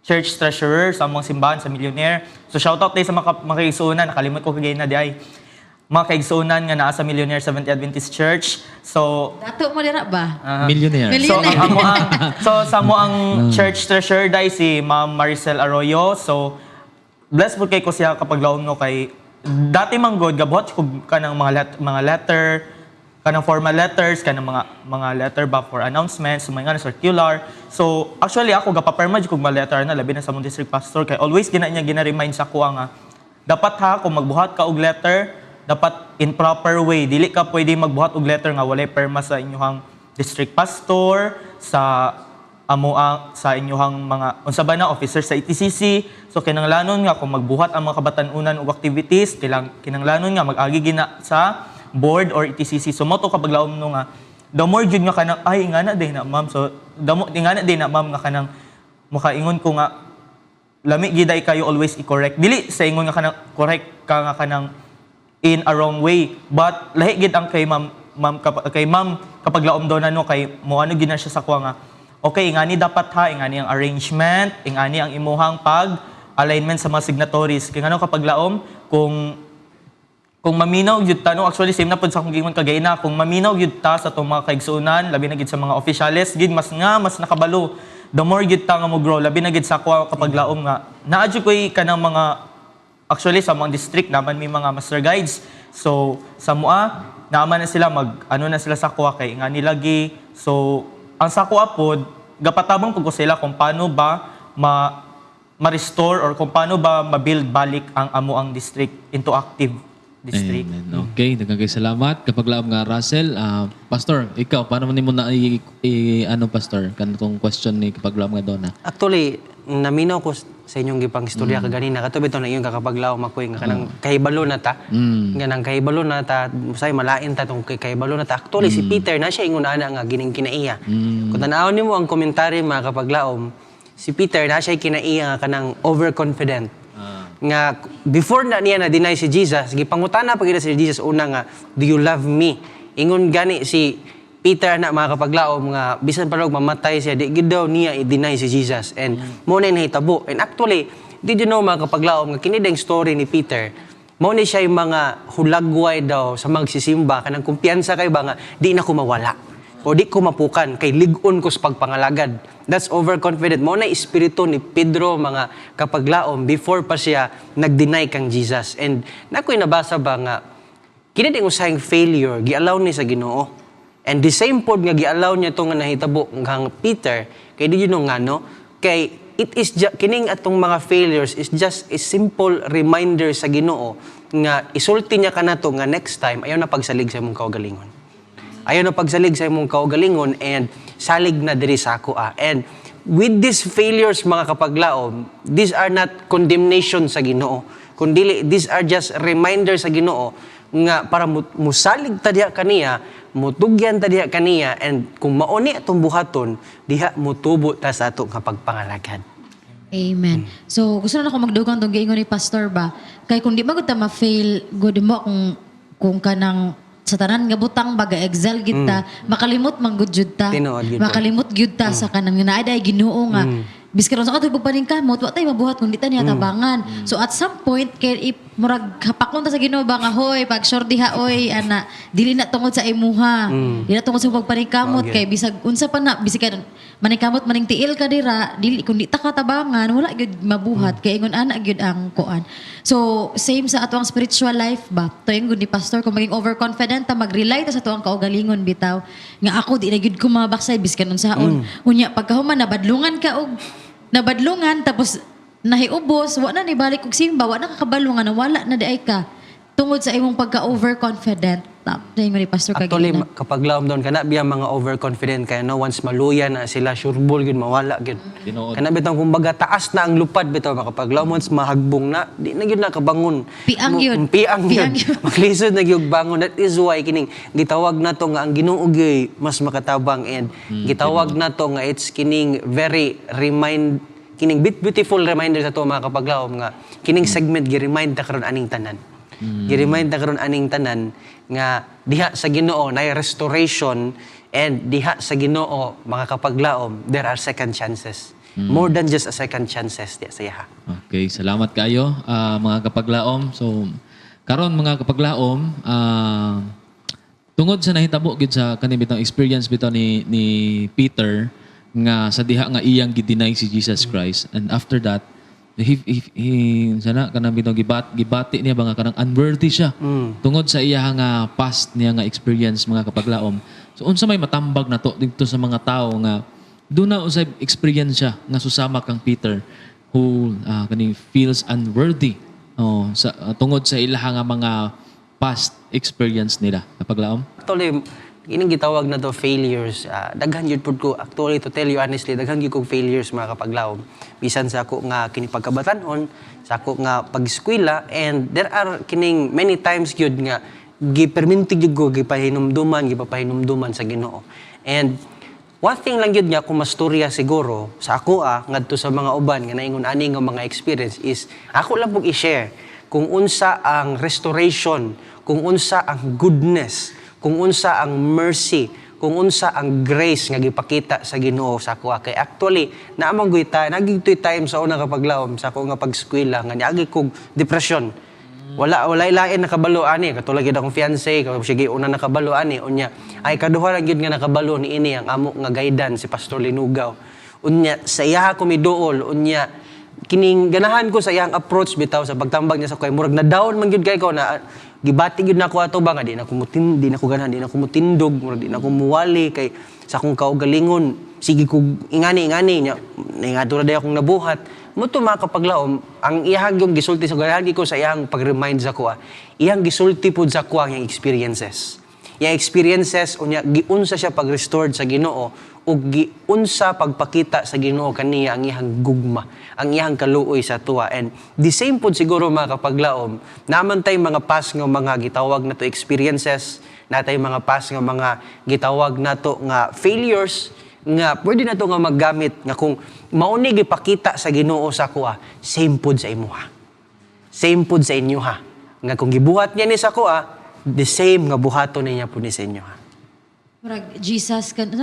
Speaker 5: church treasurer sa among simbahan sa Millionaire. So shout out day sa mga kaigsunan, nakalimot ko kagay na di ay mga kaigsunan nga naa sa Millionaire Seventh Adventist Church. So
Speaker 2: Dato mo dira ba?
Speaker 3: Millionaire.
Speaker 2: Millionaire.
Speaker 5: So sa mo ang church treasurer dai si Ma'am Maricel Arroyo. So blessed po kay ko siya kapag laom no kay dati man god gabuhat ko kanang mga letter kanang formal letters kanang mga letter ba for announcements mga circular. So actually ako gapaperma jud kog mga letter na labi na sa mong district pastor kay always gina-remind sa ko nga dapat ha kung magbuhat ka og letter dapat in proper way. Dili ka pwede magbuhat og letter nga walay perma sa inyong district pastor, sa sa inyong mga unsa ba na officer sa ETCC. So kinahanglanon nga kung magbuhat ang mga kabatan-unan og activities, kinahanglanon nga mag-agi gina sa board or ETCC. So mo to kapag laom no nga the more jud nga kanang ay ingana day na ma'am. So ingana day na ma'am nga kanang makaingon ko nga lami giday kayo always i-correct. Dili sa ingon nga kanang correct ka nga kanang in a wrong way. But lahi gid ang kay ma'am kapag laom daw na no kay mo ano gid na siya sa kuha nga okay ingani dapat ha ingani ang arrangement ingani ang imuhang pag alignment sa mga signatories kay ngano kapag laom kung maminaw gyud ta no actually same na pud sa akong gingon kagay na kung maminaw gyud ta sa tong mga kaigsunan labi na gid sa mga opisyales gid mas nakabalo the more gid ta nga mo grow, labi na gid sa ako kapag laom nga naadyo ko'y kanang mga actually sa mga district naman may mga master guides. So sa mua naaman na sila ano na sila sa kuha kay nga nilagi. So ang sa kuha pod gapatabang ko sila kung paano ba ma-restore or kung paano ba ma-build balik ang amo ang district into active district.
Speaker 3: Amen. Okay, daghang salamat. Kapag laom nga Russell, Pastor, ikaw paano mo nimo na ano Pastor kanang question ni kapag laom nga Donna?
Speaker 4: Actually, naminaw ko sa inyong gipang istorya kaganina. Katubi ito na iyong kakapaglaw makoy nga kanang kahibalo na ta. Nga nang kahibalo na ta, musay malain ta tong kahibalo na ta. Actually, si Peter na siya ingon ana nga gining kinaiya. Kung tanawon nimo ang komentary mga kapaglaom, si Peter na siya kinaiya nga kanang overconfident. Nga before na niya na deny si Jesus, gipangutana pa gid si Jesus una nga, do you love me? Ingon gani si Peter na mga kapaglaom nga bisan pa og mamatay siya, di gid daw niya i-deny si Jesus. And mo na nahitabo. And actually, did you know mga kapaglaom nga kini ding story ni Peter, mo ni siya yung mga hulagway daw sa magsisimba kanang kumpiyansa kay ba nga di na ko mawala o di ko mapukan kay ligon ko sa pagpangalagad. That's overconfident. Mo na espiritu ni Pedro mga kapaglaom before pa siya nag-deny kang Jesus. And nakoy nabasa ba nga kini ding usahing failure giallow ni sa Ginoo. And the same pod nga giallow niya to nga nahitabo kang Peter kay di know nga no kay it is kining atong mga failures is just a simple reminder sa Ginoo nga isulti niya kanato nga next time ayaw na pagsalig sa imong kaugalingon. Ayaw na pagsalig sa imong kaugalingon and salig na diri sa ako. And with these failures mga kapaglaom, these are not condemnation sa Ginoo. Kundi these are just reminders sa Ginoo nga para musalig ta diha kaniya, mutugyan ta diha kaniya, and kung mauni atong buhaton, diha mutubo ta sa ato nga pagpangalagad.
Speaker 2: Amen. So, gusto na ako magdugang itong giingon ni Pastor ba? Kaya kung di magod ta ma-fail, good mo kung kanang sa tanan nga butang baga excel gid ta, makalimot man gud jud ta.
Speaker 4: Tinuod gid ta.
Speaker 2: Makalimot gyud ta sa kanang naay Ginoo nga. Biskaron sa ato pagpaningkamot, wa tay mabuhat kun di ta niya tabangan. So at some point kay murag hapakon ta sa Ginoo ba nga hoy pag sure diha oy ana dili na tungod sa imuha. Dili na tungod sa pagpaningkamot kay bisag unsa pa na bisig maningkamot maning tiil ka dira dili kun di ta katabangan wala gyud mabuhat kay ingon ana gyud ang kuan. So same sa ato ang spiritual life ba. Tuing gud ni Pastor kung maging overconfident ta mag-rely ta sa ato ang kaugalingon bitaw nga ako di na gyud ko mabaksay biskan unsaon. Unya pagkahuman nabadlungan ka og nabadlungan tapos nahiubos, wa na ni balik og simba, wa na kakabalungan, wala na di ay ka. Tungod sa imong pagka-overconfident. Tapos ni Pastor
Speaker 4: Actually,
Speaker 2: Kagina.
Speaker 4: kapag laom doon, kana biya mga overconfident kaya no, once maluya na sila, sureball yun, mawala yun.
Speaker 3: Tinuod.
Speaker 4: Kana bitang kumbaga taas na ang lupad bitaw kapag laom once mahagbong na, di na yun nakabangon.
Speaker 2: Piang yun.
Speaker 4: Piang yun.
Speaker 2: Piang yun.
Speaker 4: Maklisod na yun bangon. That is why kining gitawag na to nga ang Ginoo gyud mas makatabang and gitawag na to nga it's kining very kining beautiful reminder sa to mga kapaglaom nga kining segment gi-remind ta karon aning tanan. Gi-remind ta karon aning tanan nga diha sa Ginoo nay restoration and diha sa Ginoo mga kapaglaom there are second chances. More than just a second chances diha sa yaha.
Speaker 3: Okay, salamat kayo mga kapaglaom. So karon mga kapaglaom, tungod sa nahitabo gid sa kani bitong experience bitaw ni Peter nga sa diha nga iyang gideny si Jesus Christ, and after that he sana kanang bitong gibati niya ba nga kanang unworthy siya tungod sa iya nga past niya nga experience mga kapaglaom. So unsa may matambag na to dito sa mga tao nga do na usay experience siya nga susama kang Peter who kaning feels unworthy tungod sa ilaha nga mga past experience nila kapaglaom.
Speaker 4: Actually, ining gitawag na to failures. Daghan yun po ko, actually to tell you honestly, daghan yun kong failures mga kapaglaom. Bisan sa ako nga kini pagkabatanon, sa ako nga pag-eskwela, and there are kining many times yun nga gipermintig yun ko, gipapahinumduman sa Ginoo. And one thing lang yun nga kung mastorya siguro sa ako ngadto sa mga uban nga naingon ani nga mga experience is ako lang pong i-share kung unsa ang restoration, kung unsa ang goodness, kung unsa ang mercy, kung unsa ang grace nga gipakita sa Ginoo sa ako. Kay actually, naamang guita, nagitoy time sa una kapaglaom sa ako nga pag-eskwela nga niagi kog depression. Wala lain nakabalo ani, katulad gid akong fiancé, sige una nakabalo ani unya. Ay kaduha lang gyud nga nakabalo ni ini ang amo nga guidance si Pastor Linugaw. Unya sa iya ko miduol, unya kining ganahan ko sa iyang approach bitaw sa pagtambag niya sa kuya murag na down man gyud kay ko na gibati gyud nako ato ba nga di na ko di na ko ganahan, di na ko mutindog, murag di na ko muwali kay sa akong kaugalingon sige ko ingani nya ingadto na akong nabuhat. Muto makapaglaom ang iyang yung gisulti sa gahagi ko sa iyang pag-remind sa kuha. Iyang gisulti pud sa kuha ang experiences. Yang experiences unya giunsa siya pag-restored sa Ginoo ug giunsa pagpakita sa Ginoo kaniya ang iyang gugma, ang iyang kaluoy sa tuwa. And the same pud siguro mga kapaglaom, naman tay mga past nga mga gitawag nato experiences, natay mga past nga mga gitawag nato nga failures nga pwede nato nga maggamit nga kung mauni gipakita sa Ginoo sa kuha, same pud sa imuha. Same pud sa inyo ha. Nga kung gibuhat niya ni sa kuha, the same nga buhaton niya po ni sa inyo ha.
Speaker 2: Murag, Jesus can,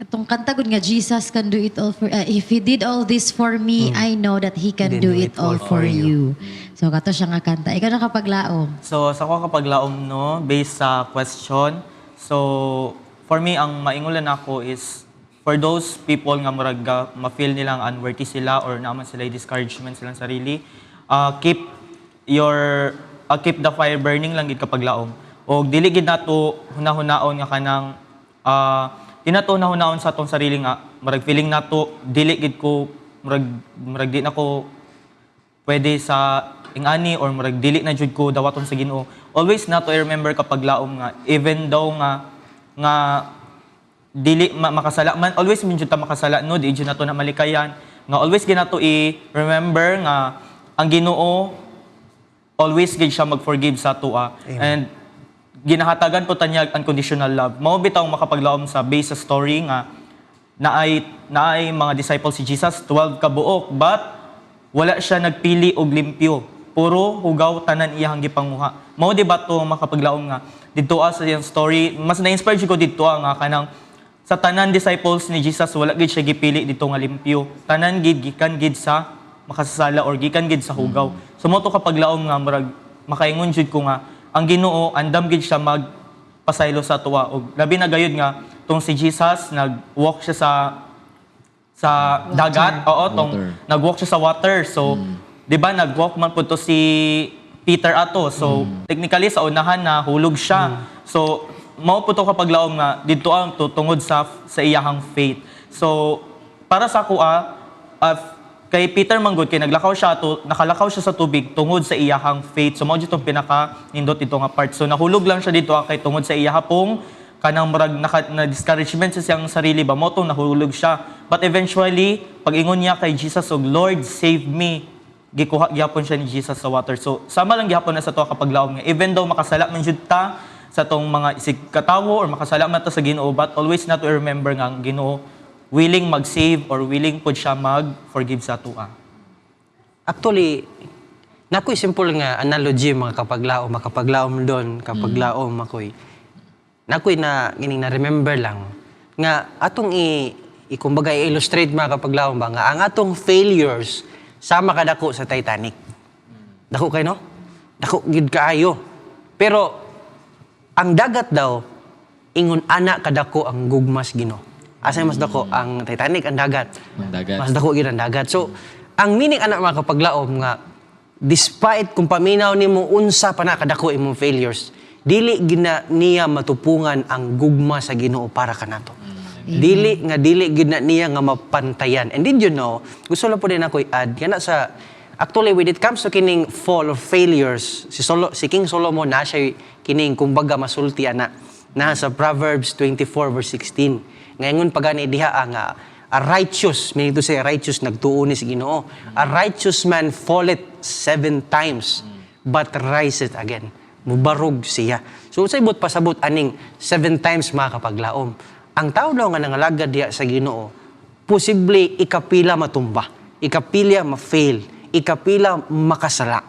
Speaker 2: itong kanta gud nga, Jesus can do it all for, if He did all this for me, I know that He can do it all for you. So, kato siya nga kanta. Ikaw nakapaglaom.
Speaker 5: So, sa ko kapaglaom, no, based sa question, so, for me, ang maingulan ako is, for those people nga murag ma-feel nilang unworthy sila or naman sila discouragement silang sarili, keep the fire burning lang gid kapaglaom. O dili gid nato hunahunahon nga kanang tinato hunahon sa atong sarili nga murag feeling nato dili gid ko murag di na ko pwede sa ingani or murag dili na jud ko dawaton sa Ginoo. Always nato i-remember kapag laom nga even though nga dili makasala man always min jud ta makasala no di jud nato na malikayan nga always ginato i-remember nga ang Ginoo always gid siya mag-forgive sa tuwa. And ginahatagan po tanyag unconditional love. Mao bitaw makapaglaom sa base sa story nga naay mga disciples si Jesus 12 ka buok but wala siya nagpili og limpyo. Puro hugaw tanan iyang gipanguha. Mao di ba to makapaglaom nga didto sa iyang story mas na-inspire ko didto nga kanang sa tanan disciples ni Jesus wala gid siya gipili dito nga limpyo. Tanan gid gikan gid sa makasasala or gikan gid sa hugaw. So mo to kapaglaom nga murag makaingon jud ko nga ang Ginoo andam gid siya magpasaylo sa tuwa og labi na gayud nga tong si Jesus nag-walk siya sa dagat nag-walk siya sa water so di ba nag-walk man pud to si Peter ato so technically sa unahan na hulog siya so mao pud to kapaglaom nga didto ang tungod sa iyahang faith so para sa kuha kay Peter manggod kay nakalakaw siya sa tubig tungod sa iyahang faith. So mao jud tong pinaka nindot ito nga part. So nahulog lang siya dito kay tungod sa iyahapong kanang murag na discouragement sa siyang sarili ba mo tong nahulog siya. But eventually pag-ingon niya kay Jesus og Lord save me gikuha gyapon siya ni Jesus sa water. So sama lang gyapon na sa to kapaglaom nga even though makasala man jud ta sa tong mga isig katawo or makasala man ta sa Ginoo but always not to remember nga ang Ginoo willing mag-save or willing po siya mag-forgive sa tuwa?
Speaker 4: Actually, nakoy simple nga analogy mga makapaglaom doon, kapaglaom ako'y. Nakoy na, gining na-remember lang, nga atong kumbaga i-illustrate mga kapaglaom ba, nga ang atong failures, sama kadako sa Titanic. Dako kayo, no? Dako, gid kaayo. Pero, ang dagat daw, ingon anak kadako ang gugmas Ginoo. Asa mas dako ang Titanic ang dagat. Mas dako gid ang dagat. So ang meaning anak mga kapaglaom nga despite kung paminaw nimo unsa pa na kadako imong failures, dili gina niya matupungan ang gugma sa Ginoo para kanato. Dili gid na niya nga mapantayan. And did you know, gusto lang po din ako i-add kana sa actually when it comes to kining fall or failures, si King Solomon na siya kining kumbaga masulti ana na sa Proverbs 24 verse 16. Ngayon pagani diha nga a righteous, meaning to say righteous nagtuo ni si Ginoo. A righteous man falleth 7 times but riseth again. Mubarog siya. So sa ibot pasabot aning 7 times mga kapaglaom. Ang tao daw nga nangalagad diha sa Ginoo, posible ikapila matumba, ikapila ma-fail, ikapila makasala.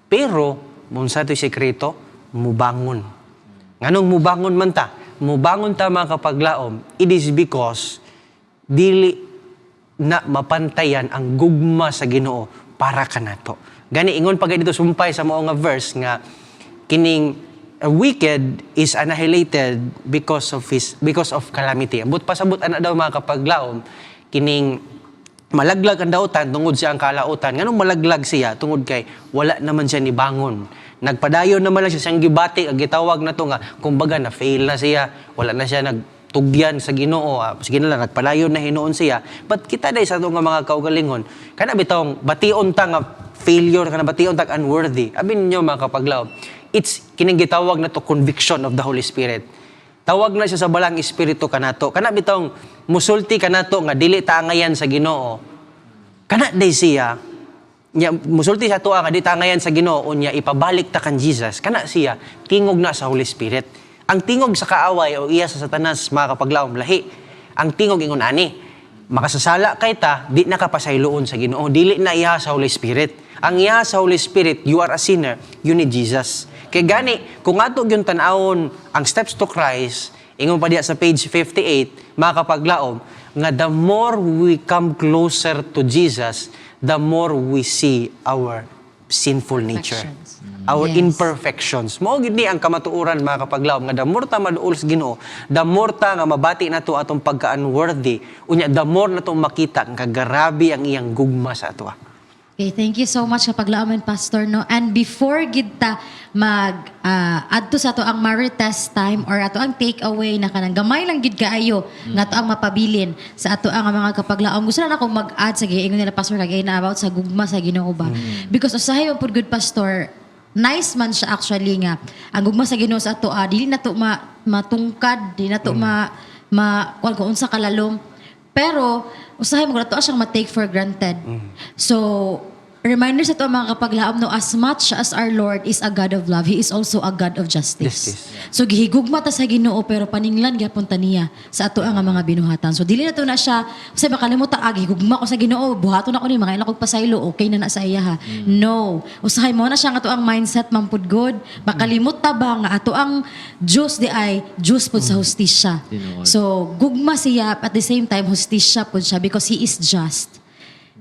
Speaker 4: Pero unsa to'y sekreto, mubangon. Nganong mubangon man ta? Mubangon ta mga kapaglaom, it is because dili na mapantayan ang gugma sa Ginoo para kanato. Gani ingon pag dito sumpay sa mao nga verse nga kining wicked is annihilated because of calamity. Ambot pasabot ana daw mga kapaglaom kining malaglag ang dautan tungod siya ang kalautan. Nganong malaglag siya tungod kay wala naman siya ni bangon. Nagpadayon naman lang siya siyang gibati, ang gitawag na to nga, kumbaga na fail na siya, wala na siya nagtugyan sa Ginoo. Sige na lang, nagpadayon na hinuon siya. But kita dahil sa ito nga mga kaugalingon, kana bitong bation ta nga failure, kana bation ta unworthy. Abin ninyo mga kapaglaw, it's kining gitawag na to conviction of the Holy Spirit. Tawag na siya sa balang espiritu kanato. Kana bitong musulti kanato nga dili tangayan sa Ginoo. Kana day siya nya musulti sa tuwa nga di tangayan sa Ginoo unya ipabalik ta kan Jesus. Kana siya tingog na sa Holy Spirit. Ang tingog sa kaaway o iya sa Satanas mga kapaglaom lahi. Ang tingog ingon ani, makasasala kay ta di nakapasayloon sa Ginoo, dili na iya sa Holy Spirit. Ang iya sa Holy Spirit, you are a sinner, you need Jesus. Kay gani, kung ato yung tanawon ang steps to Christ, ingon pa diya sa page 58, mga kapaglaom, nga the more we come closer to Jesus, the more we see our sinful nature. Our
Speaker 2: Yes.
Speaker 4: imperfections. Mao gid ni ang kamatuoran mga kapaglaom, nga the more ta maduol sa Ginoo, the more ta nga mabati nato atong pagka-unworthy, unya the more nato makita ang kagarabi ang iyang gugma sa ato.
Speaker 2: Okay, thank you so much kapag laaman, Pastor, no? And before kita adto sa ato ang Marites time or ato ang takeaway na kanang gamay lang gid kaayo nga ato ang mapabilin sa ato ang mga kapaglaom. Gusto na akong mag-add sa giingon nila Pastor kagay na about sa gugma sa Ginoo ba? Because usahay man pud good Pastor, nice man siya actually nga ang gugma sa Ginoo sa ato dili na to matungkad, dili na to kung unsa kalalom. Pero usahay mo to siyang ma-take for granted. So reminder sa ito mga kapaglaom, no, as much as our Lord is a God of love, He is also a God of justice. So gihigugma ta sa Ginoo pero paninglan gyapon ta niya sa ato ang mga binuhatan. So dili na to na siya, kasi makalimutan gihigugma ko sa Ginoo, buhaton ako ni mga ilakog pasaylo, okay na sa iya ha. No. Usahay mo na siya nga ato ang mindset mampud God. Makalimot ta ba nga ato ang Diyos di ay Diyos pud sa hustisya.
Speaker 3: Tinuod.
Speaker 2: So gugma siya at the same time hustisya pud siya because He is just.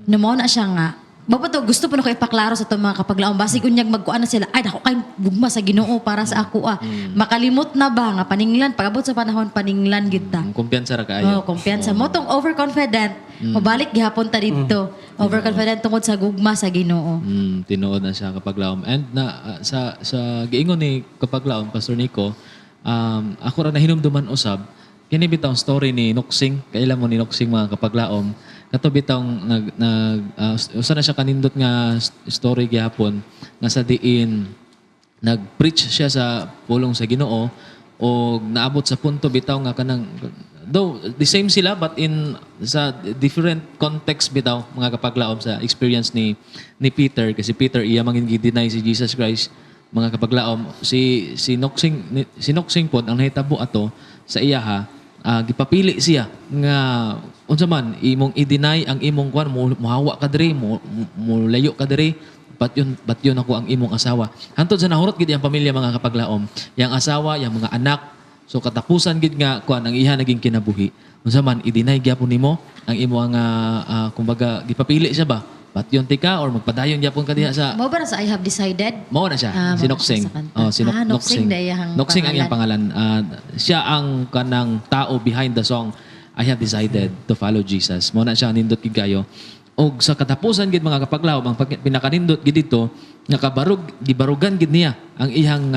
Speaker 2: No mo na siya nga Babato, gusto po na ko ipaklaro sa itong mga kapaglaong. Basig unyag magkuan na sila, ay, ako kayo gugma sa Ginoo para sa ako Makalimot na ba nga paninglan, pagabot sa panahon, paninglan kita.
Speaker 3: Kumpiyansa ra kaayo.
Speaker 2: Kumpiyansa mo. Tong overconfident, mabalik gihapon ta dito. Overconfident tungod sa gugma sa Ginoo.
Speaker 3: Tinuod na siya kapaglaom. And sa giingon ni kapaglaom, Pastor Nico, ako ra nahinumduman usab, kini bitaw story ni Noksing, kailan mo ni Noksing mga kapaglaom, kato bitong usa na siya kanindot nga story gihapon nga sa diin nag-preach siya sa pulong sa Ginoo o naabot sa punto bitaw nga kanang though the same sila but in sa different context bitaw mga kapaglaom sa experience ni Peter kasi Peter iya mangin gi-deny si Jesus Christ mga kapaglaom si Noksing pod ang nahitabo ato sa iya gipapili siya nga unsa man imong i-deny ang imong kwan muhawa ka diri mo layo ka diri but yun ako ang imong asawa hantod sa nahurot gid ang pamilya mga kapaglaom yang asawa yang mga anak so katapusan gid nga kwan ang iha naging kinabuhi unsa man i-deny gyapon nimo ang imong kumbaga gipapili siya ba but yun tika or magpadayon gyapon ka diha sa
Speaker 2: Mo ba na sa I have decided?
Speaker 3: mao na siya si Noksing
Speaker 2: Noksing na iyang
Speaker 3: Noksing ang iyang pangalan siya ang kanang tao behind the song I have decided to follow Jesus. Mo na siya nindot gid kayo. Og sa katapusan gid mga kapaglaom ang pinakanindot gid dito nga gibarugan gid niya ang iyang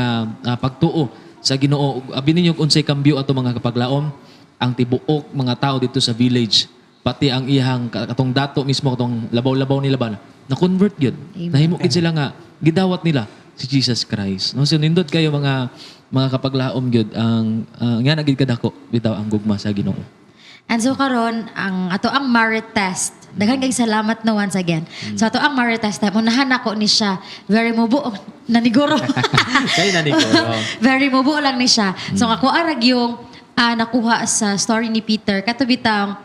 Speaker 3: pagtuo sa Ginoo. Abi ninyo unsay kambyo ato mga kapaglaom ang tibuok mga tao dito sa village pati ang iyang katong dato mismo katong labaw-labaw nila ba na convert gyud. Nahimo gid sila nga gidawat nila si Jesus Christ. No so nindot kayo mga kapaglaom gyud ang nga nagid kadako bitaw ang gugma sa Ginoo.
Speaker 2: And so karon ang ato ang merit test. Daghan kay salamat no once again. So ato ang merit test time unahan ako ni siya. Very mubo naniguro.
Speaker 3: Kay naniguro.
Speaker 2: Very mubo lang ni siya. So ako arag yung nakuha sa story ni Peter kato bitang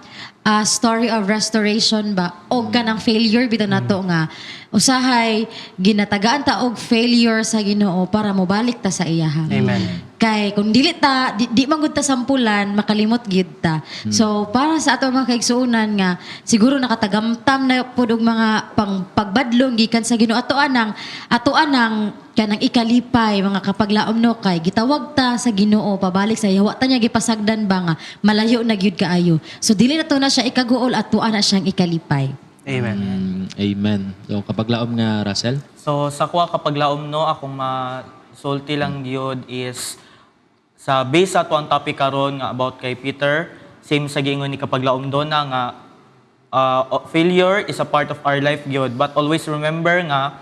Speaker 2: story of restoration ba og kanang failure bitaw nato nga usahay ginatagaan ta og failure sa Ginoo para mobalik ta sa iyaha.
Speaker 4: Amen.
Speaker 2: Kay kung dili ta di man gud ta sampulan makalimot gid ta. So para sa ato mga kaigsuonan nga siguro nakatagamtam na pud og mga pagbadlong gikan sa Ginoo ato anang kanang ikalipay mga kapaglaom no kay gitawag ta sa Ginoo pabalik sa yawa ta niya gipasagdan ba nga malayo na gyud kaayo. So dili na to na siya ikaguol ato ana siyang ikalipay.
Speaker 4: Amen.
Speaker 3: Amen. So kapag laom nga Russell?
Speaker 5: So sa kuha kapag laom no, akong masulti lang gyud is sa base sa tuang topic karon nga about kay Peter, same sa gingon ni kapag laom do na nga failure is a part of our life gyud, but always remember nga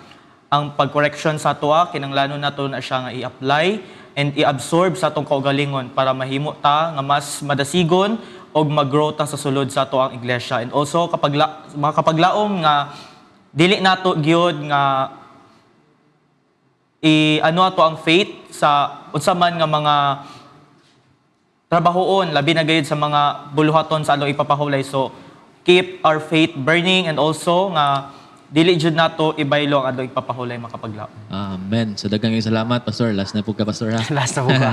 Speaker 5: ang pag-correction sa tuwa kinahanglan nato na siya nga i-apply and i-absorb sa atong kaugalingon para mahimo ta nga mas madasigon og mag-grow ta sa sulod sa tuang iglesia. And also kapag mga kapaglaom nga dili nato gyud nga ano ato ang faith sa unsa man nga mga trabahoon labi na gayud sa mga buluhaton sa atong ipapahulay. So keep our faith burning and also nga dili jud nato ibaylo ang atong ipapahulay mga kapaglaom.
Speaker 3: Amen. So daghang salamat Pastor. Last na po ka Pastor ha.
Speaker 4: Last na po ka.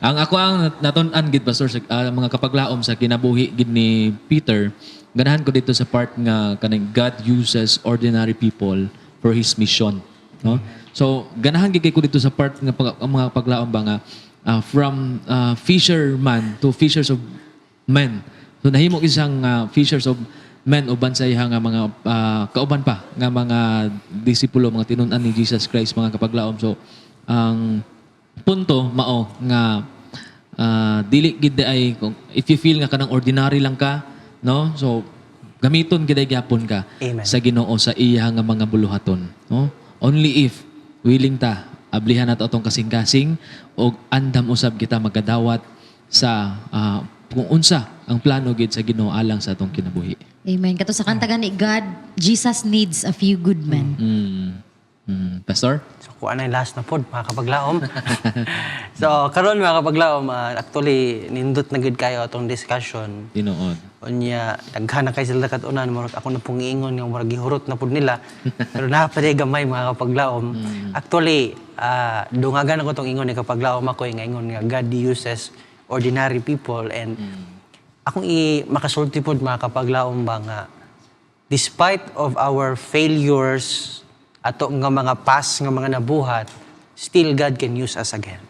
Speaker 3: Ang ako ang natun-an gid Pastor sa mga kapaglaom sa kinabuhi gid ni Peter. Ganahan ko dito sa part nga kaning God uses ordinary people for His mission, no? So ganahan gid ko dito sa part nga ang mga paglaom ba nga from fisherman to fishers of men. So nahimo isang fishers of men uban sa iha nga mga kauban pa nga mga disipulo, mga tinun-an ni Jesus Christ, mga kapaglaom. So ang punto mao nga dili gid ay if you feel nga kanang ordinary lang ka, no? So gamiton gid ay gyapon ka
Speaker 4: Amen.
Speaker 3: sa Ginoo sa iya nga mga buluhaton, no? Only if willing ta ablihan nato atong kasing-kasing o andam usab kita magadawat sa kung unsa ang plano gid sa Ginoo alang sa atong kinabuhi.
Speaker 2: Amen. Kato sa kanta gani God, Jesus needs a few good men.
Speaker 3: Pastor?
Speaker 4: So kuha na yung last na pod mga kapaglaom. So karon mga kapaglaom, actually nindot na gid kayo atong discussion.
Speaker 3: Tinuod.
Speaker 4: Unya daghan na kay sila katunan murag ako na pong iingon nga murag gihurot na pud nila. Pero napade gamay mga kapaglaom. Actually dungagan ako tong ingon ni kapaglaom ako nga ingon nga God uses ordinary people and akong makasulti pod mga kapaglaom ba nga despite of our failures ato nga mga past nga mga nabuhat, still God can use us again.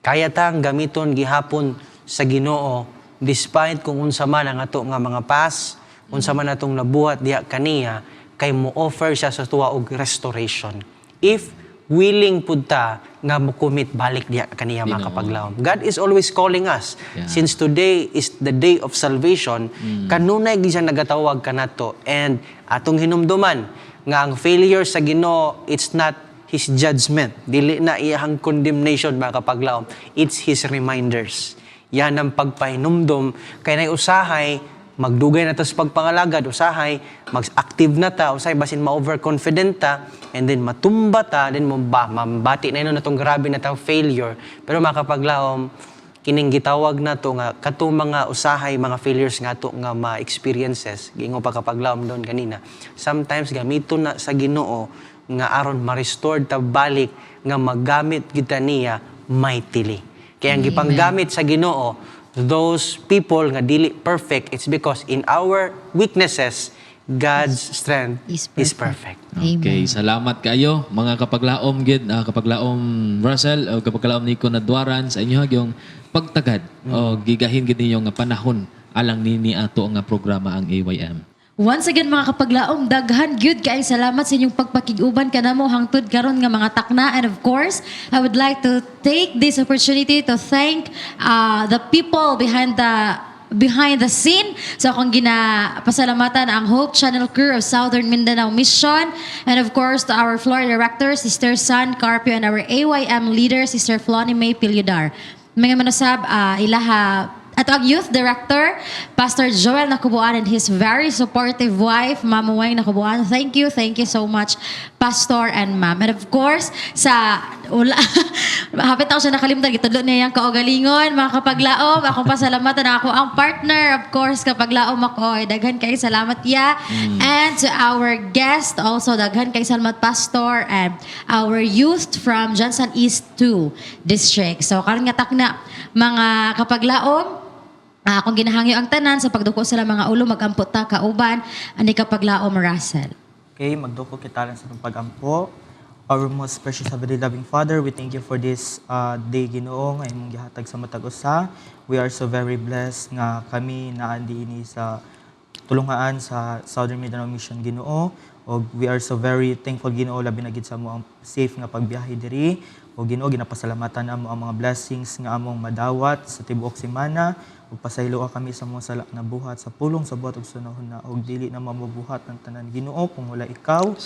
Speaker 4: Kaya tang gamiton gihapon sa Ginoo despite kung unsa man ang ato nga mga past, unsa man atong nabuhat diha kaniya, kay mo offer siya sa tuwa og restoration. If willing pud ta nga mo-commit balik diha kaniya mga kapaglaom. God is always calling us.
Speaker 3: Yeah.
Speaker 4: Since today is the day of salvation, kanunay gid siya nagatawag kanato and atong hinumduman nga ang failure sa Ginoo, it's not His judgment. Dili na iyang condemnation mga kapaglaom. It's His reminders. Yan ang pagpahinumdum. Kaya na usahay, magdugay na ta sa pagpangalagad, usahay, mag-active na ta, usahay, basin ma-overconfident ta, and then matumba ta, then mambati na yun na itong grabe na itong failure. Pero mga kapaglaom, kining gitawag na to nga katong mga usahay, mga failures nga to nga ma-experiences gingo pa kapaglaom doon kanina, sometimes gamiton na sa Ginoo nga aron ma-restore ta balik nga magamit kita niya mightily. Kaya ang gipanggamit sa Ginoo those people nga dili perfect, it's because in our weaknesses God's strength is perfect.
Speaker 3: Okay, salamat kayo mga kapaglaom gid, kapaglaom Russell o kapaglaom Nico Nadwaran sa inyo yung pagtagad o gigahin gid ninyo nga panahon alang nini ato nga programa ang AYM.
Speaker 2: Once again mga kapaglaom, daghan gyud kay salamat sa inyong pagpakig-uban kanamo hangtod karon nga mga takna, and of course, I would like to take this opportunity to thank the people behind the scene. So akong pasalamatan ang Hope Channel crew of Southern Mindanao Mission, and of course to our floor director, Sister San Carpio, and our AYM leader, Sister Flonnie May Pilyudar. Mga manusab, ilaha at ang youth director, Pastor Joel Nakubuan, and his very supportive wife, Mama Wayne Nakubuan. Thank you so much, Pastor and Ma'am. And of course, sa Hapit ako siya nakalimutan. Gitudlo niya yung kaugalingon. Mga kapaglaom, akong pasalamatan ako ang partner. Of course, kapaglaom ako. Daghan kayo salamat ya. And to our guest, also daghan kayo salamat pastor and our youth from Johnson East 2 District. So, karon nga takna mga kapaglaom, akong ginahangyo ang tanan sa pagduko sila mga ulo magampot ta kauban ani kapaglaom Russell.
Speaker 5: Okay, magduko kita lang sa itong pag-ampo. Our most precious heavenly loving Father, we thank you for this day, Ginoo, nga imong gihatag sa matag usa. We are so very blessed nga kami naandi ini sa tulungaan sa Southern Mindanao Mission, Ginoo. Og we are so very thankful, Ginoo, labi na gid sa mo ang safe nga pagbiyahe diri. O Ginoo, ginapasalamatan namo ang mga blessings nga among madawat sa tibuok semana. Ug pasaylo kami sa mga salak na buhat sa pulong sa buhat ug sunahon na og dili na mamubuhat ng tanan, Ginoo, kung wala ikaw.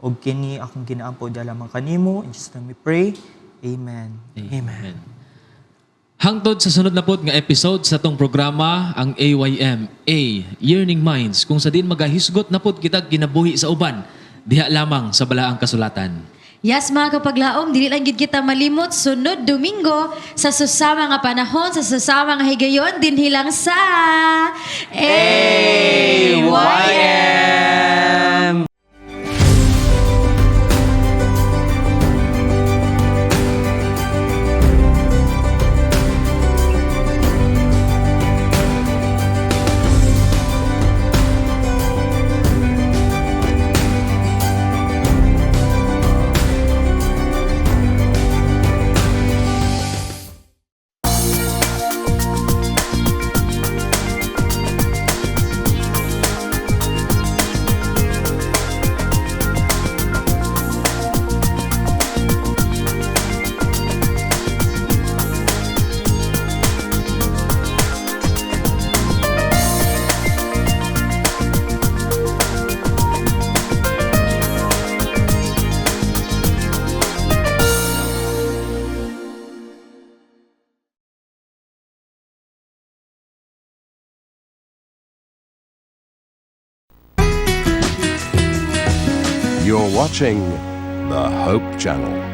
Speaker 5: Og kini akong ginaampo di lamang kanimo. In Jesus name we pray. Amen.
Speaker 3: Amen. Hangtod sa sunod na pod nga episode sa tong programa ang AYM, A Yearning Minds, kung sa din magahisgot na pod kita ginabuhi sa uban diha lamang sa balaang kasulatan.
Speaker 2: Yes, mga kapaglaom, dili lang gid kita malimot sunod Domingo sa susama nga panahon, sa susama nga higayon din hilang sa AYM.
Speaker 1: You're watching the Hope Channel.